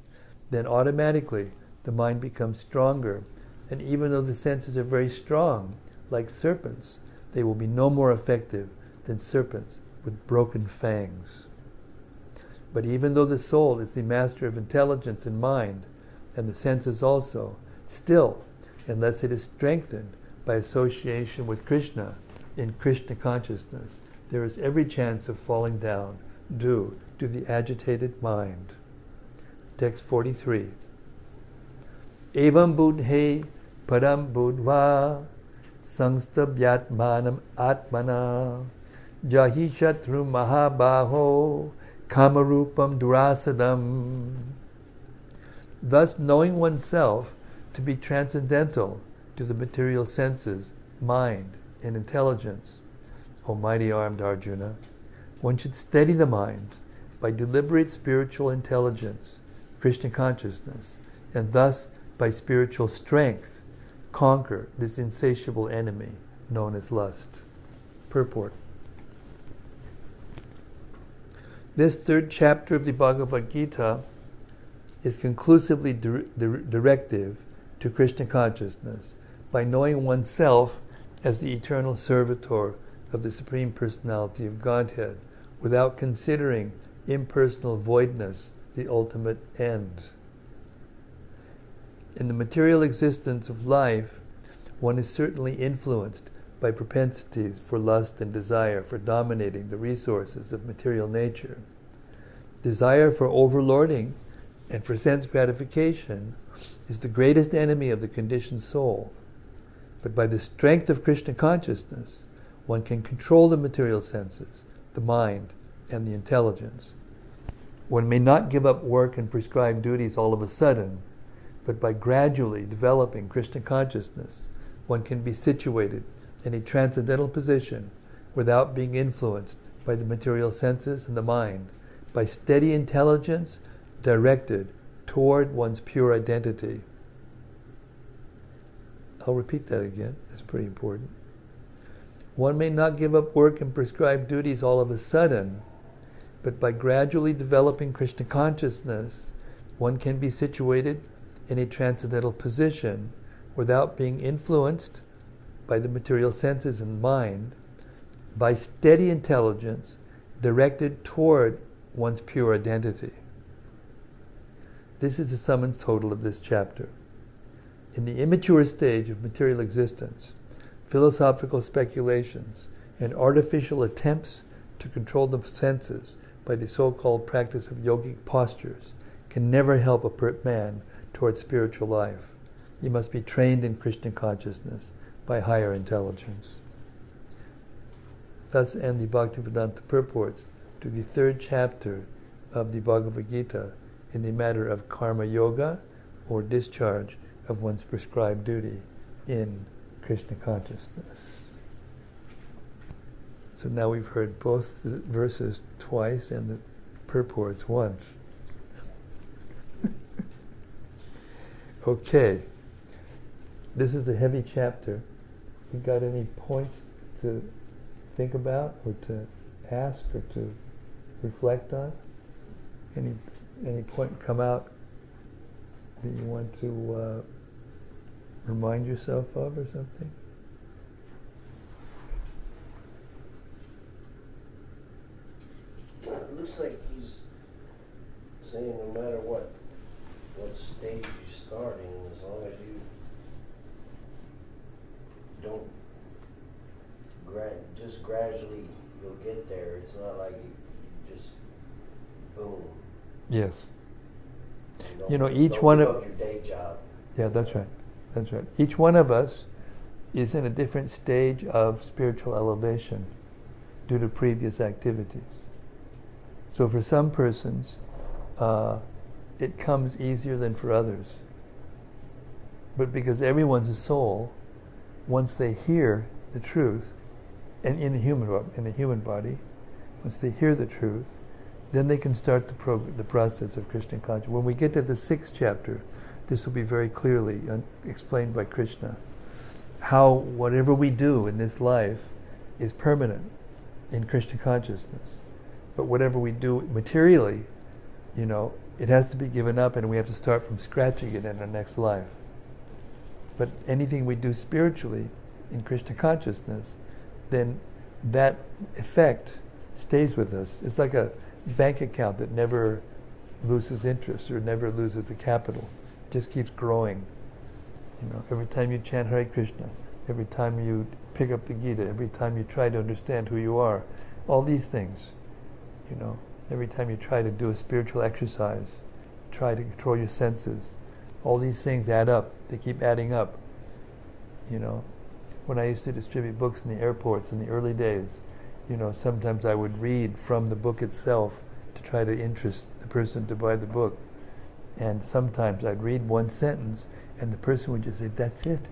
then automatically the mind becomes stronger, and even though the senses are very strong, like serpents, they will be no more effective than serpents with broken fangs. But even though the soul is the master of intelligence and mind, and the senses also, still, unless it is strengthened by association with Krishna in Krishna consciousness, there is every chance of falling down due to the agitated mind. Text 43. Evam buddhe param buddhva sangstabhyatmanam atmana jahi shatru mahabaho kamarupam durasadam. Thus, knowing oneself to be transcendental to the material senses, mind, and intelligence, O mighty armed Arjuna, one should steady the mind by deliberate spiritual intelligence, Krishna consciousness, and thus, by spiritual strength, conquer this insatiable enemy known as lust. Purport. This third chapter of the Bhagavad-gita is conclusively directive to Krishna consciousness by knowing oneself as the eternal servitor of the Supreme Personality of Godhead, without considering impersonal voidness the ultimate end. In the material existence of life, one is certainly influenced by propensities for lust and desire for dominating the resources of material nature. Desire for overlording and for sense gratification is the greatest enemy of the conditioned soul. But by the strength of Krishna consciousness, one can control the material senses, the mind, and the intelligence. One may not give up work and prescribed duties all of a sudden, but by gradually developing Krishna consciousness, one can be situated in a transcendental position without being influenced by the material senses and the mind, by steady intelligence directed toward one's pure identity. I'll repeat that again, it's pretty important. One may not give up work and prescribed duties all of a sudden, but by gradually developing Krishna consciousness, one can be situated in a transcendental position without being influenced by the material senses and mind, by steady intelligence directed toward one's pure identity. This is the sum and total of this chapter. In the immature stage of material existence, philosophical speculations and artificial attempts to control the senses by the so-called practice of yogic postures can never help a man towards spiritual life. He must be trained in Krishna consciousness by higher intelligence. Thus end the Bhaktivedanta purports to the third chapter of the Bhagavad-gita in the matter of karma yoga, or discharge of one's prescribed duty in Krishna consciousness. So now we've heard both the verses twice and the purports once. Okay, this is a heavy chapter. You got any points to think about, or to ask, or to reflect on? Any point come out that you want to remind yourself of, or something? It looks like he's saying no matter what stage you're starting, as long as you don't just gradually you'll get there. It's not like you just boom. Yes. You know, each one of your day job. Yeah, that's right. That's right. Each one of us is in a different stage of spiritual elevation due to previous activities. So for some persons, it comes easier than for others. But because everyone's a soul, once they hear the truth, and in the human body, once they hear the truth, then they can start the process of Krishna consciousness. When we get to the 6th chapter, this will be very clearly explained by Krishna. How whatever we do in this life is permanent in Krishna consciousness. But whatever we do materially, it has to be given up, and we have to start from scratch again in our next life. But anything we do spiritually in Krishna consciousness, then that effect stays with us. It's like a bank account that never loses interest or never loses the capital. It just keeps growing. Every time you chant Hare Krishna, every time you pick up the Gita, every time you try to understand who you are, all these things, every time you try to do a spiritual exercise, try to control your senses, all these things add up. They keep adding up. When I used to distribute books in the airports in the early days, sometimes I would read from the book itself to try to interest the person to buy the book. And sometimes I'd read one sentence and the person would just say, "That's it.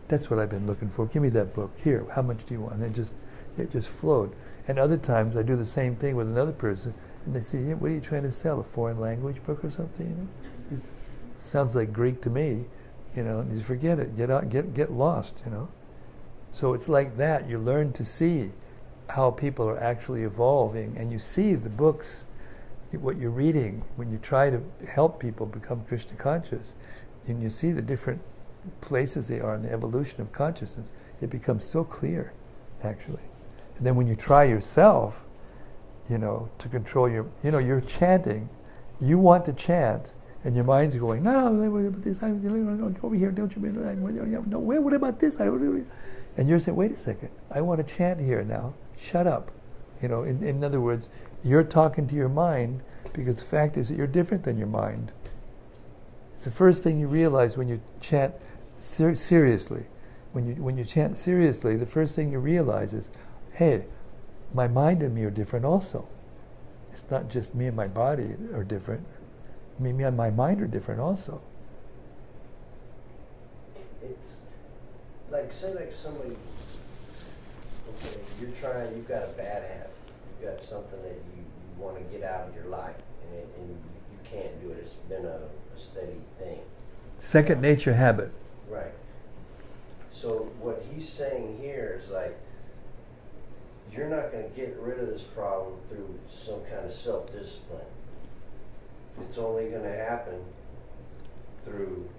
That's what I've been looking for. Give me that book. Here, how much do you want?" And it just flowed. And other times I do the same thing with another person and they say, "Yeah, what are you trying to sell? A foreign language book or something?" It sounds like Greek to me, and you forget it. Get out, get lost, So it's like that. You learn to see how people are actually evolving, and you see the books, what you're reading, when you try to help people become Krishna conscious, and you see the different places they are in the evolution of consciousness, it becomes so clear, actually. And then when you try yourself, to control you're chanting, you want to chant, and your mind's going, "No, this, over here, don't you mean, no, what about this?" And you're saying, "Wait a second, I want to chant here now. Shut up." In other words, you're talking to your mind because the fact is that you're different than your mind. It's the first thing you realize when you chant seriously. When you chant seriously, the first thing you realize is, hey, my mind and me are different also. It's not just me and my body are different. Me and my mind are different also. it's like, say like somebody, okay, you've got a bad habit. You've got something that you want to get out of your life, and you can't do it. It's been a steady thing. Second nature habit. Right. So what he's saying here is like, you're not going to get rid of this problem through some kind of self-discipline. It's only going to happen through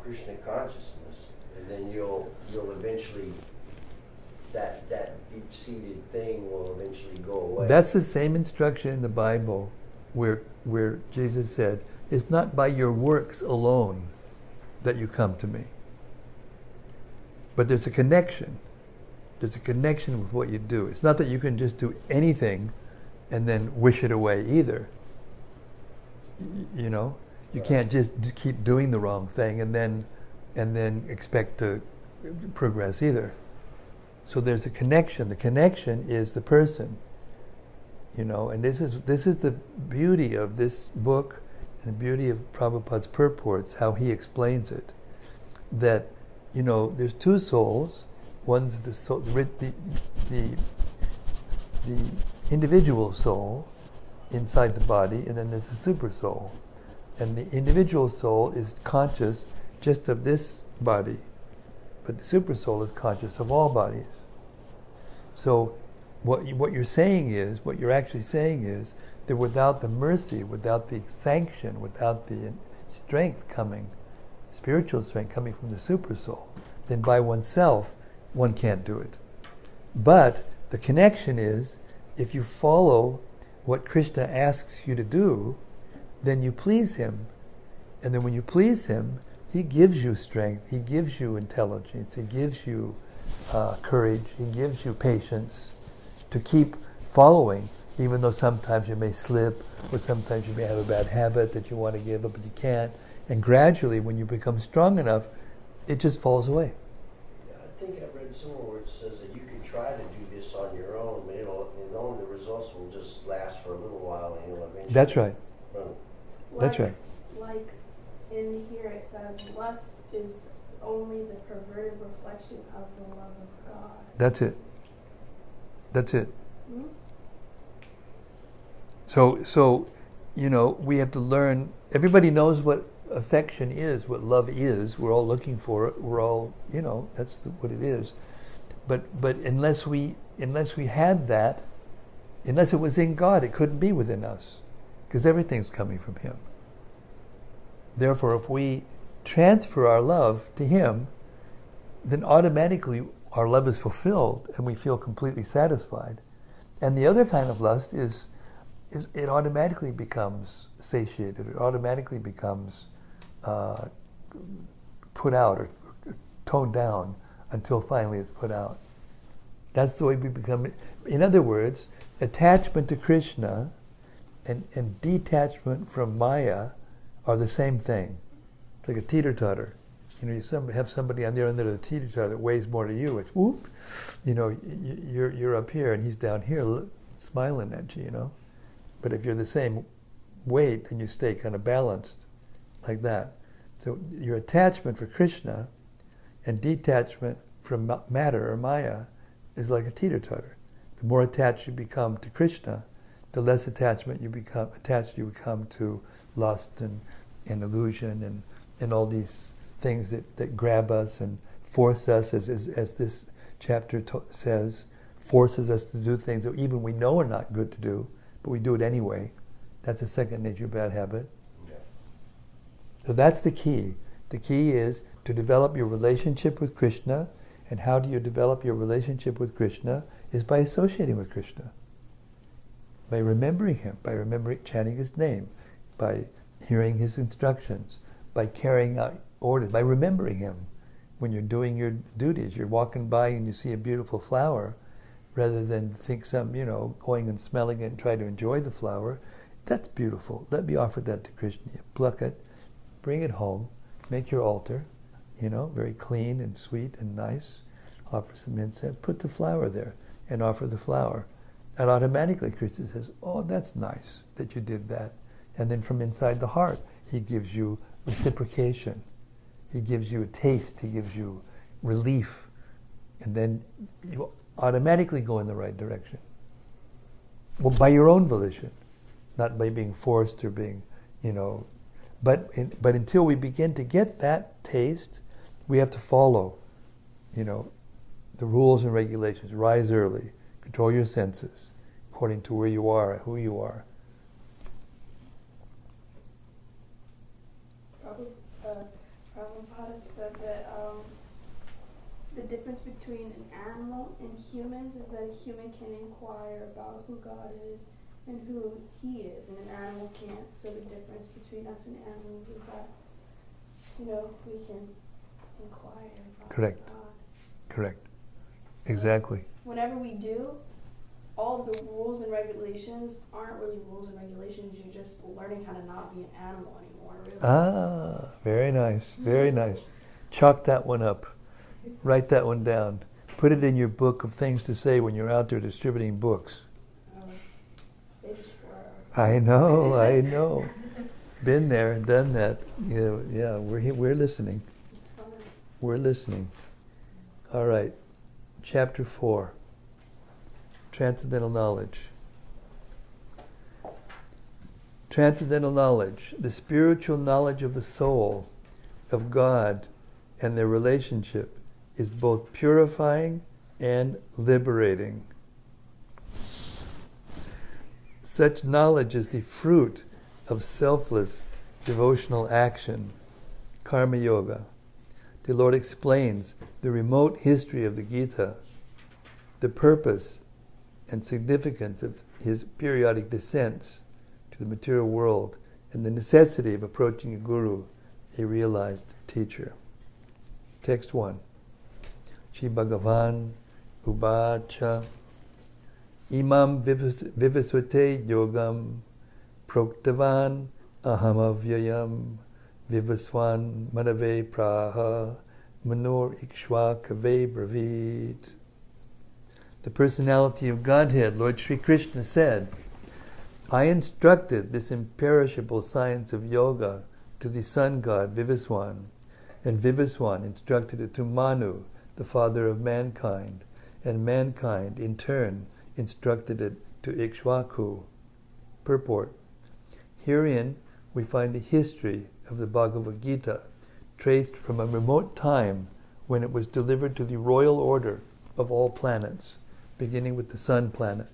Krishna consciousness, and then you'll eventually, that deep-seated thing will eventually go away. That's the same instruction in the Bible where Jesus said, it's not by your works alone that you come to me. But there's a connection. There's a connection with what you do. It's not that you can just do anything and then wish it away either. You know? You can't just keep doing the wrong thing and then expect to progress either. So there's a connection. The connection is the person. You know, and this is the beauty of this book and the beauty of Prabhupada's purports, how he explains it. That, you know, there's two souls. One's the soul, the individual soul inside the body, and then there's the super soul. And the individual soul is conscious just of this body, but the super soul is conscious of all bodies. So what you're saying is, what you're actually saying is that without the mercy, without the sanction, without the strength coming, spiritual strength coming from the super soul, then by oneself, one can't do it. But the connection is, if you follow what Krishna asks you to do, then you please him. And then when you please him, he gives you strength, he gives you intelligence, he gives you courage, he gives you patience to keep following, even though sometimes you may slip, or sometimes you may have a bad habit that you want to give up but you can't. And gradually, when you become strong enough, it just falls away. Yeah, I think I read somewhere where it says that you can try to do this on your own, but the results will just last for a little while, and you'll eventually... That's right. That's right. Like in here it says, lust is only the perverted reflection of the love of God. That's it. That's it. Mm-hmm. So, you know, we have to learn. Everybody knows what affection is, what love is. We're all looking for it. We're all, you know, that's what it is. But unless we had that, unless it was in God, it couldn't be within us, because everything's coming from him. Therefore, if we transfer our love to him, then automatically our love is fulfilled and we feel completely satisfied. And the other kind of lust is it automatically becomes satiated. It automatically becomes put out or toned down until finally it's put out. That's the way we become. In other words, attachment to Krishna and detachment from Maya are the same thing. It's like a teeter-totter. You know, you have somebody on the other end of the teeter-totter that weighs more to you. It's whoop. You know, you're up here and he's down here smiling at you, you know. But if you're the same weight, then you stay kind of balanced like that. So your attachment for Krishna and detachment from matter or Maya is like a teeter-totter. The more attached you become to Krishna, the less attached you become to lust and illusion and all these things that grab us and force us, as this chapter says, forces us to do things that even we know are not good to do, but we do it anyway. That's a second nature bad habit. Yeah. So that's the key. The key is to develop your relationship with Krishna. And how do you develop your relationship with Krishna? Is by associating with Krishna. By remembering him, by chanting his name, by hearing his instructions, by carrying out orders, by remembering him. When you're doing your duties, you're walking by and you see a beautiful flower, rather than think going and smelling it and try to enjoy the flower. That's beautiful. Let me offer that to Krishna. You pluck it, bring it home, make your altar, very clean and sweet and nice. Offer some incense, put the flower there, and offer the flower. And automatically Krishna says, oh, that's nice that you did that. And then from inside the heart, He gives you reciprocation. He gives you a taste. He gives you relief. And then you automatically go in the right direction. Well, by your own volition, not by being forced or being, but until we begin to get that taste, we have to follow, the rules and regulations. Rise early, control your senses, according to where you are, who you are. Prabhupada said that the difference between an animal and humans is that a human can inquire about who God is and who He is, and an animal can't. So the difference between us and animals is that, we can inquire about Correct. God. Correct. So Exactly. whenever we do, all of the rules and regulations aren't really rules and regulations. You're just learning how to not be an animal anymore, really. Ah, very nice. Very nice. Chalk that one up. Write that one down. Put it in your book of things to say when you're out there distributing books. They just I know. Been there, done that. Yeah, we're listening. It's fun. We're listening. All right. Chapter 4. Transcendental knowledge. Transcendental knowledge, the spiritual knowledge of the soul, of God, and their relationship, is both purifying and liberating. Such knowledge is the fruit of selfless devotional action, karma yoga. The Lord explains the remote history of the Gita, the purpose and significance of His periodic descents to the material world, and the necessity of approaching a guru, a realized teacher. Text 1. Shri Bhagavan Ubacha Imam Vivasvate Yogam Proktavan Ahamavyayam Vivaswan Manave Praha Manor Ikshwa Kave Bravid. The personality of Godhead, Lord Sri Krishna said, I instructed this imperishable science of yoga to the sun god Vivaswan, and Vivaswan instructed it to Manu, the father of mankind, and mankind in turn instructed it to Ikshwaku. Purport. Herein we find the history of the Bhagavad-gita, traced from a remote time when it was delivered to the royal order of all planets, beginning with the sun planet.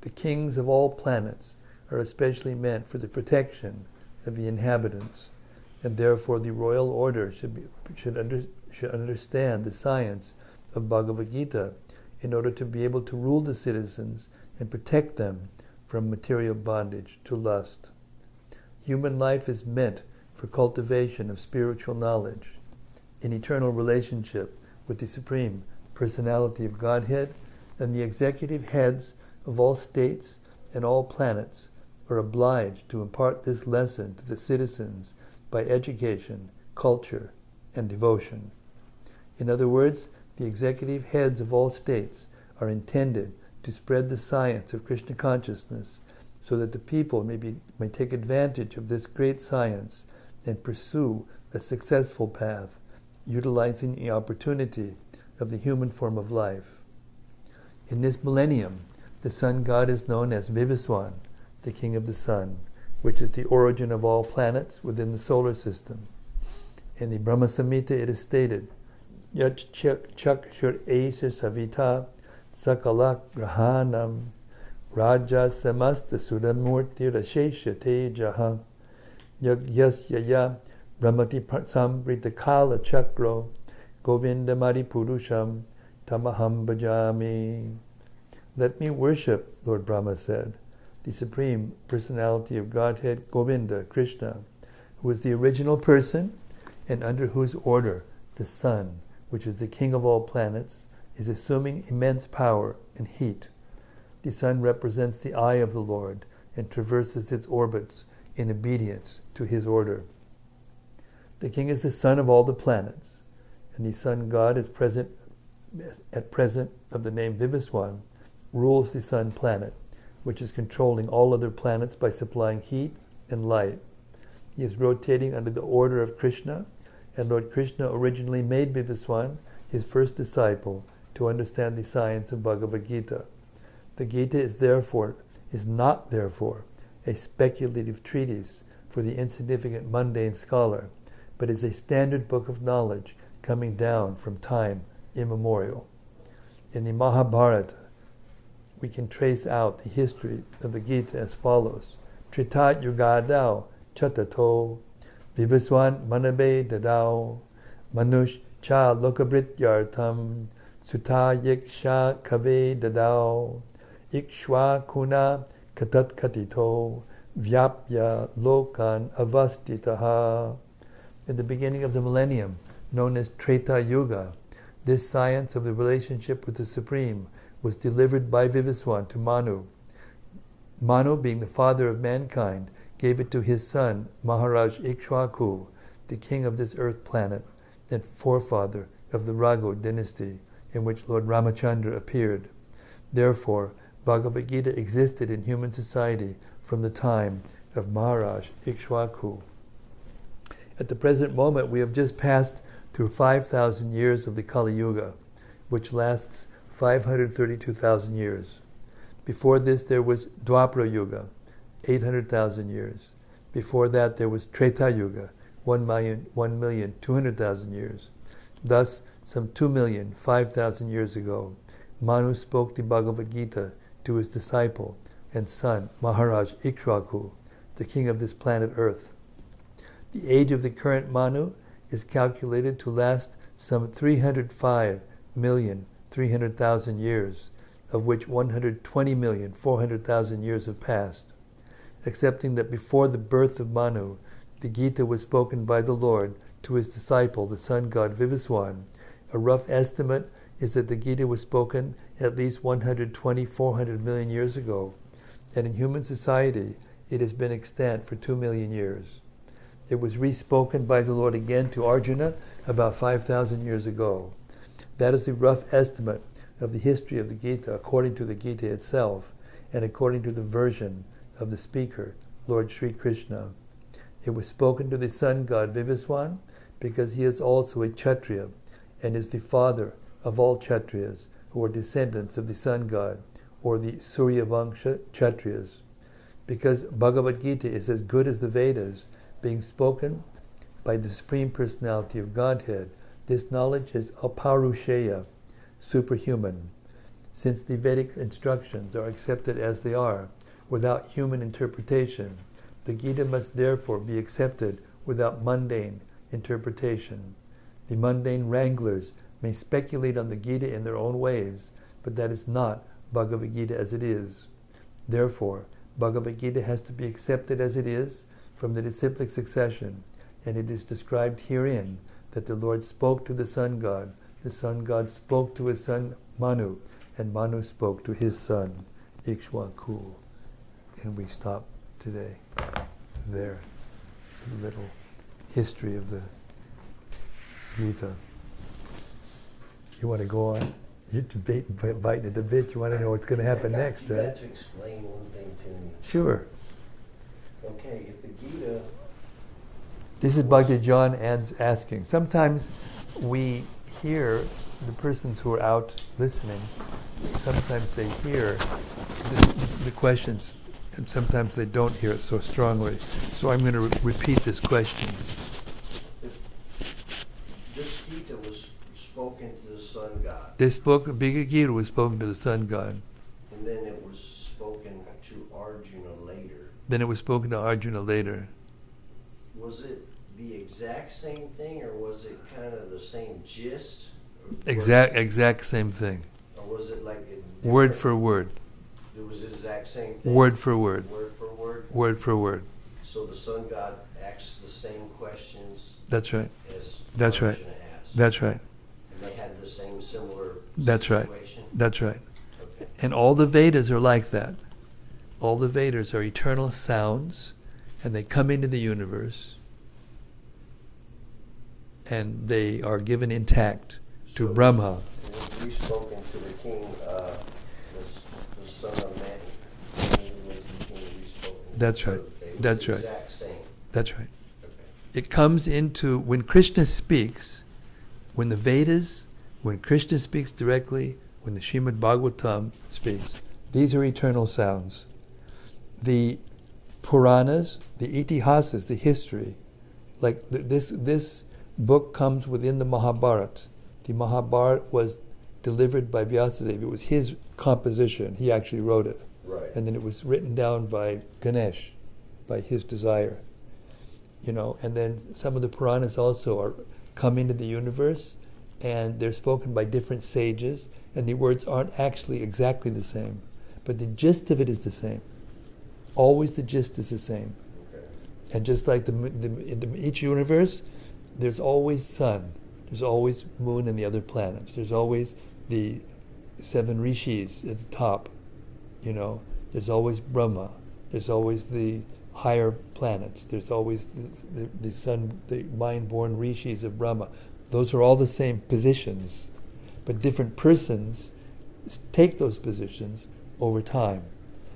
The kings of all planets are especially meant for the protection of the inhabitants, and therefore the royal order should understand the science of Bhagavad-gita in order to be able to rule the citizens and protect them from material bondage to lust. Human life is meant for cultivation of spiritual knowledge, in eternal relationship with the Supreme Personality of Godhead, and the executive heads of all states and all planets are obliged to impart this lesson to the citizens by education, culture, and devotion. In other words, the executive heads of all states are intended to spread the science of Krishna consciousness so that the people may take advantage of this great science and pursue a successful path, utilizing the opportunity of the human form of life. In this millennium, the sun god is known as Vivaswan, the king of the sun, which is the origin of all planets within the solar system. In the Brahma Samhita it is stated, Yat chakshur esa savita sakalak grahanam raja samasta sudamurti rashesha tejaha yagyasya brahmati sambrita kala chakro govindamari purusham tamaham bhajami. Let me worship, Lord Brahma said, the Supreme Personality of Godhead, Govinda, Krishna, who is the original person and under whose order the sun, which is the king of all planets, is assuming immense power and heat. The sun represents the eye of the Lord and traverses its orbits in obedience to his order. The king is the son of all the planets, and the sun god is at present of the name Vivaswan, rules the sun planet, which is controlling all other planets by supplying heat and light. He is rotating under the order of Krishna, and Lord Krishna originally made Vivaswan his first disciple to understand the science of Bhagavad-gita. The Gita is not therefore a speculative treatise for the insignificant mundane scholar, but is a standard book of knowledge coming down from time immemorial. In the Mahabharata, we can trace out the history of the Gita as follows. Trita Yugadao Chatato Vivaswan Manabe Dadao Manush Cha Lokabrit Yartam Sutta Yiksha Kave Dadao Ikshwa Kuna Katat Katito Vyapya Lokan Avastitaha. In the beginning of the millennium, known as Treta Yuga, this science of the relationship with the Supreme was delivered by Vivaswan to Manu. Manu, being the father of mankind, gave it to his son, Maharaj Ikshwaku, the king of this earth planet, and forefather of the Raghu dynasty, in which Lord Ramachandra appeared. Therefore, Bhagavad-gita existed in human society from the time of Maharaj Ikshwaku. At the present moment, we have just passed through 5,000 years of the Kali Yuga, which lasts 532,000 years. Before this, there was Dwapara Yuga, 800,000 years. Before that, there was Treta Yuga, 1,200,000 years. Thus, some 2,005,000 years ago, Manu spoke the Bhagavad-gita to his disciple and son, Maharaj Ikshwaku, the king of this planet Earth. The age of the current Manu is calculated to last some 305,300,000 years, of which 120,400,000 years have passed. Accepting that before the birth of Manu, the Gita was spoken by the Lord to his disciple, the sun god Vivaswan, a rough estimate is that the Gita was spoken at least 400 million years ago, and in human society it has been extant for 2 million years. It was re-spoken by the Lord again to Arjuna about 5,000 years ago. That is the rough estimate of the history of the Gita according to the Gita itself and according to the version of the speaker, Lord Sri Krishna. It was spoken to the sun god Vivaswan because he is also a Kshatriya and is the father of all Kshatriyas who are descendants of the sun god or the Surya Vangsha Kshatriyas. Because Bhagavad-gita is as good as the Vedas, being spoken by the Supreme Personality of Godhead, this knowledge is aparusheya, superhuman. Since the Vedic instructions are accepted as they are, without human interpretation, the Gita must therefore be accepted without mundane interpretation. The mundane wranglers may speculate on the Gita in their own ways, but that is not Bhagavad-gita as it is. Therefore, Bhagavad-gita has to be accepted as it is from the disciplic succession, and it is described herein that the Lord spoke to the sun god spoke to his son Manu, and Manu spoke to his son Ikshwaku. And we stop today there. A little history of the Gita. You want to go on? You're biting at the bit. You want to know what's going to happen next, right? You got to explain one thing to me. Sure. Okay, if the Gita... This is Bhakti John asking. Sometimes we hear the persons who are out listening, sometimes they hear the questions, and sometimes they don't hear it so strongly. So I'm going to repeat this question. This Gita was spoken to the sun god. This book, Bhagavad Gita, was spoken to the sun god. And then it was spoken to Arjuna later. Then it was spoken to Arjuna later. Was it the exact same thing, or was it kind of the same gist? Exact same thing. Or was it like word for word? It was the exact same thing? Word for word. Word for word? Word for word. So the sun god asks the same questions. That's right. As That's Arjuna right. asked. That's right. And they had the same similar That's situation? right. That's right. Okay. And all the Vedas are like that. All the Vedas are eternal sounds, and they come into the universe, and they are given intact to Brahma. And we've spoken to the king, the son of man. That's right. Okay, That's right. Exact same. That's right. it comes into, when Krishna speaks, when the Vedas, when Krishna speaks directly, when the Srimad Bhagavatam speaks, these are eternal sounds. The Puranas, the Itihasas, the history, like this book comes within the Mahabharata. The Mahabharata was delivered by Vyasadeva. It was his composition. He actually wrote it. Right. And then it was written down by Ganesh, by his desire. And then some of the Puranas also come into the universe, and they're spoken by different sages, and the words aren't actually exactly the same, but the gist of it is the same. Always the gist is the same. Okay. And just like in each universe, there's always sun, there's always moon and the other planets, there's always the 7 rishis at the top, there's always Brahma, there's always the higher planets, there's always the sun, the mind-born rishis of Brahma. Those are all the same positions, but different persons take those positions over time.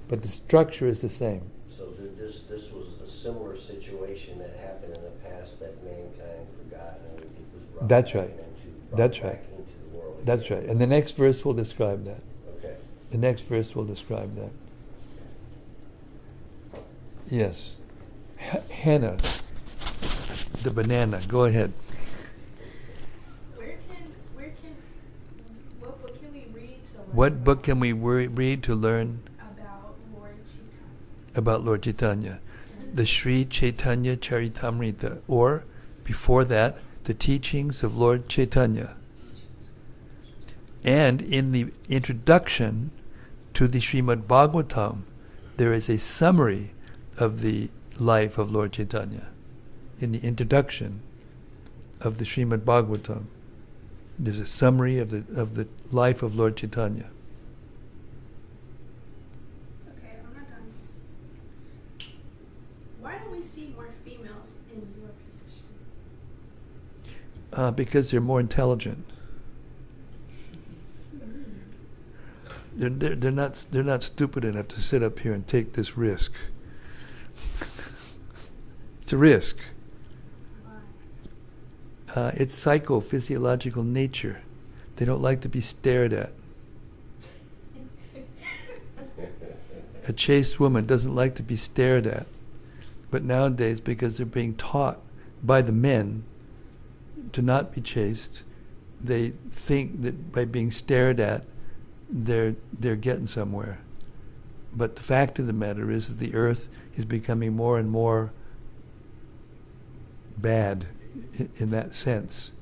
But the structure is the same. So this was a similar situation that happened in the past that mankind forgot and it was brought That's back right. into the world. That's right. And the next verse will describe that. Okay. The next verse will describe that. Yes. Hannah, the banana. Go ahead. What book can we read to learn? What book can we read to learn About Lord Chaitanya. about Lord Chaitanya? The Sri Chaitanya Charitamrita, or before that, the teachings of Lord Chaitanya. And in the introduction to the Srimad Bhagavatam, there is a summary of the life of Lord Chaitanya. In the introduction of the Srimad Bhagavatam, there's a summary of the life of Lord Chaitanya. Okay, I'm not done. Why don't we see more females in your position? Because they're more intelligent. They're not stupid enough to sit up here and take this risk. It's a risk. It's psychophysiological nature. They don't like to be stared at. A chaste woman doesn't like to be stared at. But nowadays, because they're being taught by the men to not be chaste, they think that by being stared at, they're getting somewhere. But the fact of the matter is that the earth is becoming more and more bad in that sense.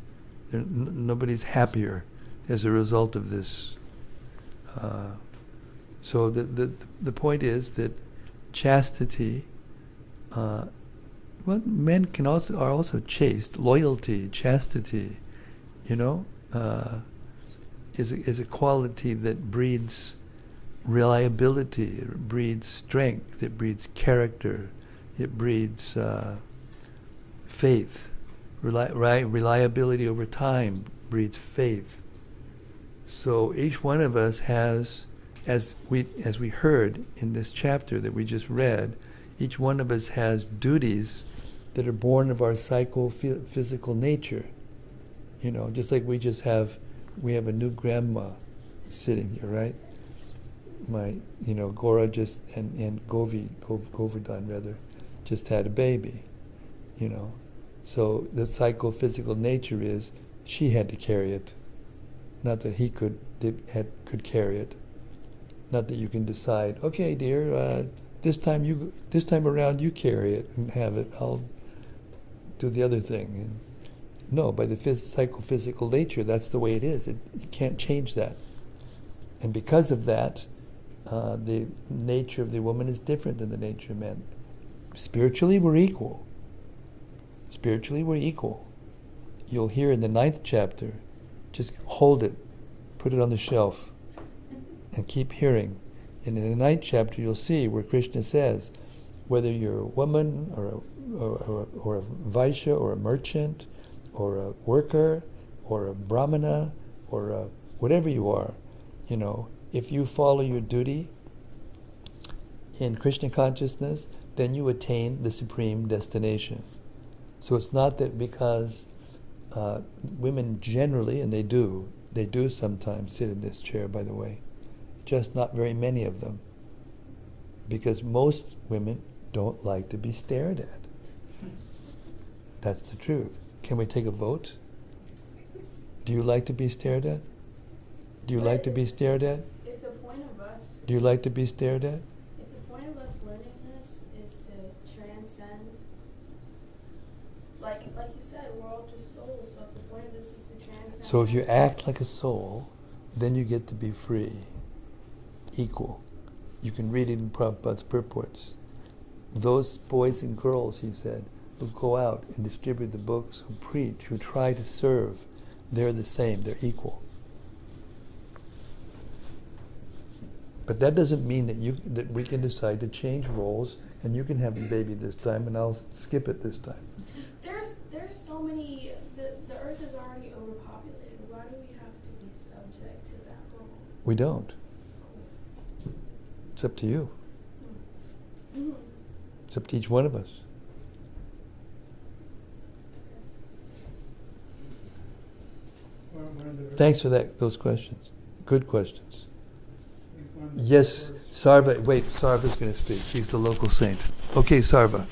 Nobody's happier as a result of this. So the point is that chastity, men are also chaste. Loyalty, chastity, is a quality that breeds reliability. It breeds strength. It breeds character. It breeds faith. Reliability over time breeds faith. So each one of us has, as we heard in this chapter that we just read, each one of us has duties that are born of our psychophysical nature. Just like we have a new grandma sitting here, right? My, Gora and Govardhan rather, just had a baby, So the psychophysical nature is she had to carry it, not that he could carry it. Not that you can decide, okay, dear, this time around you carry it and have it. I'll do the other thing. And no, by the psychophysical nature, that's the way it is. You can't change that. And because of that, the nature of the woman is different than the nature of men. Spiritually, we're equal. Spiritually, we're equal. You'll hear in the 9th chapter, just hold it, put it on the shelf, and keep hearing. And in the 9th chapter, you'll see where Krishna says, whether you're a woman or a Vaishya or a merchant or a worker or a brahmana or whatever you are, if you follow your duty in Krishna consciousness, then you attain the supreme destination. So it's not that because women generally, and they do sometimes sit in this chair, by the way, just not very many of them, because most women don't like to be stared at. That's the truth. Can we take a vote? Do you like to be stared at? Do you like to be stared at? If the point of us Do you like to be stared at? if the point of us learning this is to transcend, like you said, we're all just souls, so if the point of this is to transcend. So if you act like a soul, then you get to be free, equal. You can read it in Prabhupada's purports. Those boys and girls, he said, who go out and distribute the books, who preach, who try to serve, they're the same, they're equal. But that doesn't mean that we can decide to change roles, and you can have a baby this time, and I'll skip it this time. There's so many. The earth is already overpopulated. Why do we have to be subject to that role? We don't. It's up to you. Mm-hmm. It's up to each one of us. Thanks for those questions. Good questions. Yes, Sarva. Wait, Sarva's going to speak. She's the local saint. Okay, Sarva.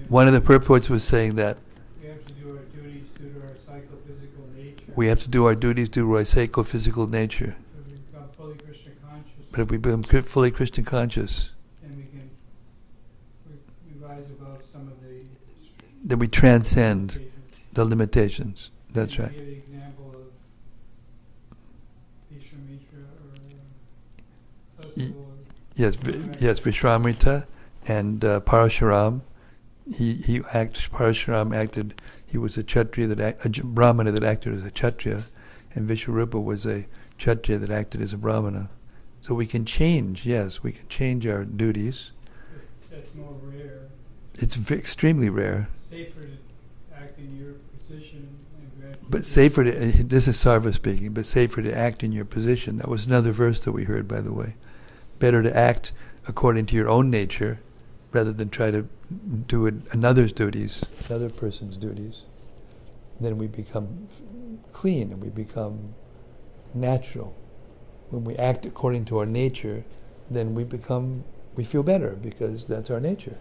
One of the purports was saying that we have to do our duties due to our psychophysical nature. we have to do our duties due to our psychophysical nature. If we become fully Krishna conscious, But if we become fully Christian conscious, then we rise above some of the then we transcend limitations. the limitations. That's Can right. you give an example of Vishwamitra or Yes, Vishwamitra and Parashuram. Parashuram acted. He was a Kshatriya a Brahmana that acted as a Kshatriya, and Vishwarupa was a Kshatriya that acted as a Brahmana. So we can change. Yes, we can change our duties. that's more rare. It's extremely rare. Safer to act in your position and gradually. But safer to, this is Sarva speaking, but safer to act in your position. That was another verse that we heard, by the way. Better to act according to your own nature rather than try to do another person's duties. Then we become clean and we become natural. When we act according to our nature, then we feel better because that's our nature.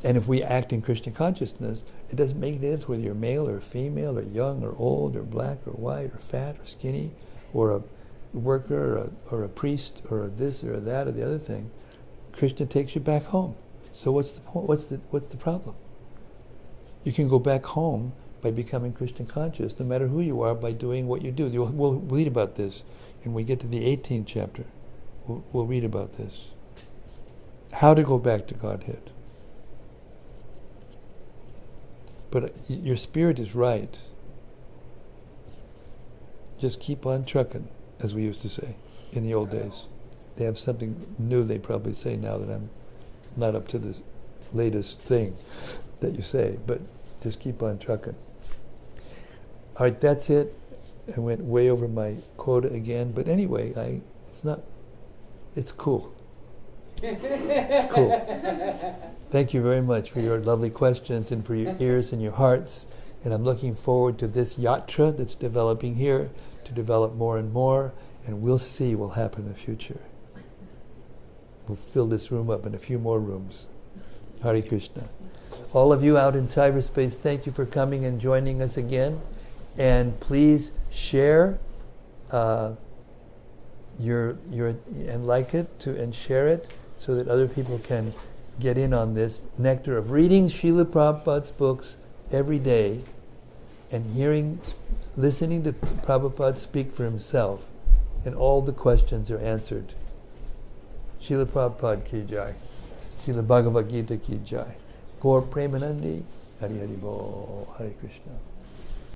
And if we act in Krishna consciousness, it doesn't make any difference whether you're male or female or young or old or black or white or fat or skinny or a worker or a priest or a this or that or the other thing. Krishna takes you back home. So what's the point? What's the problem? You can go back home by becoming Krishna conscious, no matter who you are, by doing what you do. We'll read about this when we get to the 18th chapter. We'll read about this. How to go back to Godhead. But your spirit is right. Just keep on trucking, as we used to say in the old days. They have something new they probably say now that I'm not up to the latest thing that you say, but just keep on trucking. All right, that's it. I went way over my quota again, but anyway, it's cool. It's cool. Thank you very much for your lovely questions and for your ears and your hearts. And I'm looking forward to this yatra that's developing here to develop more and more, and we'll see what will happen in the future. We'll fill this room up and a few more rooms. Hare Krishna. All of you out in cyberspace, thank you for coming and joining us again. And please share and like it and share it so that other people can get in on this nectar of reading Srila Prabhupada's books every day and listening to Prabhupada speak for himself, and all the questions are answered. Srila Prabhupada ki jai. Srila Bhagavad-gita ki jai. Gaur Premanandi. Hari Hari Bo. Hare Krishna.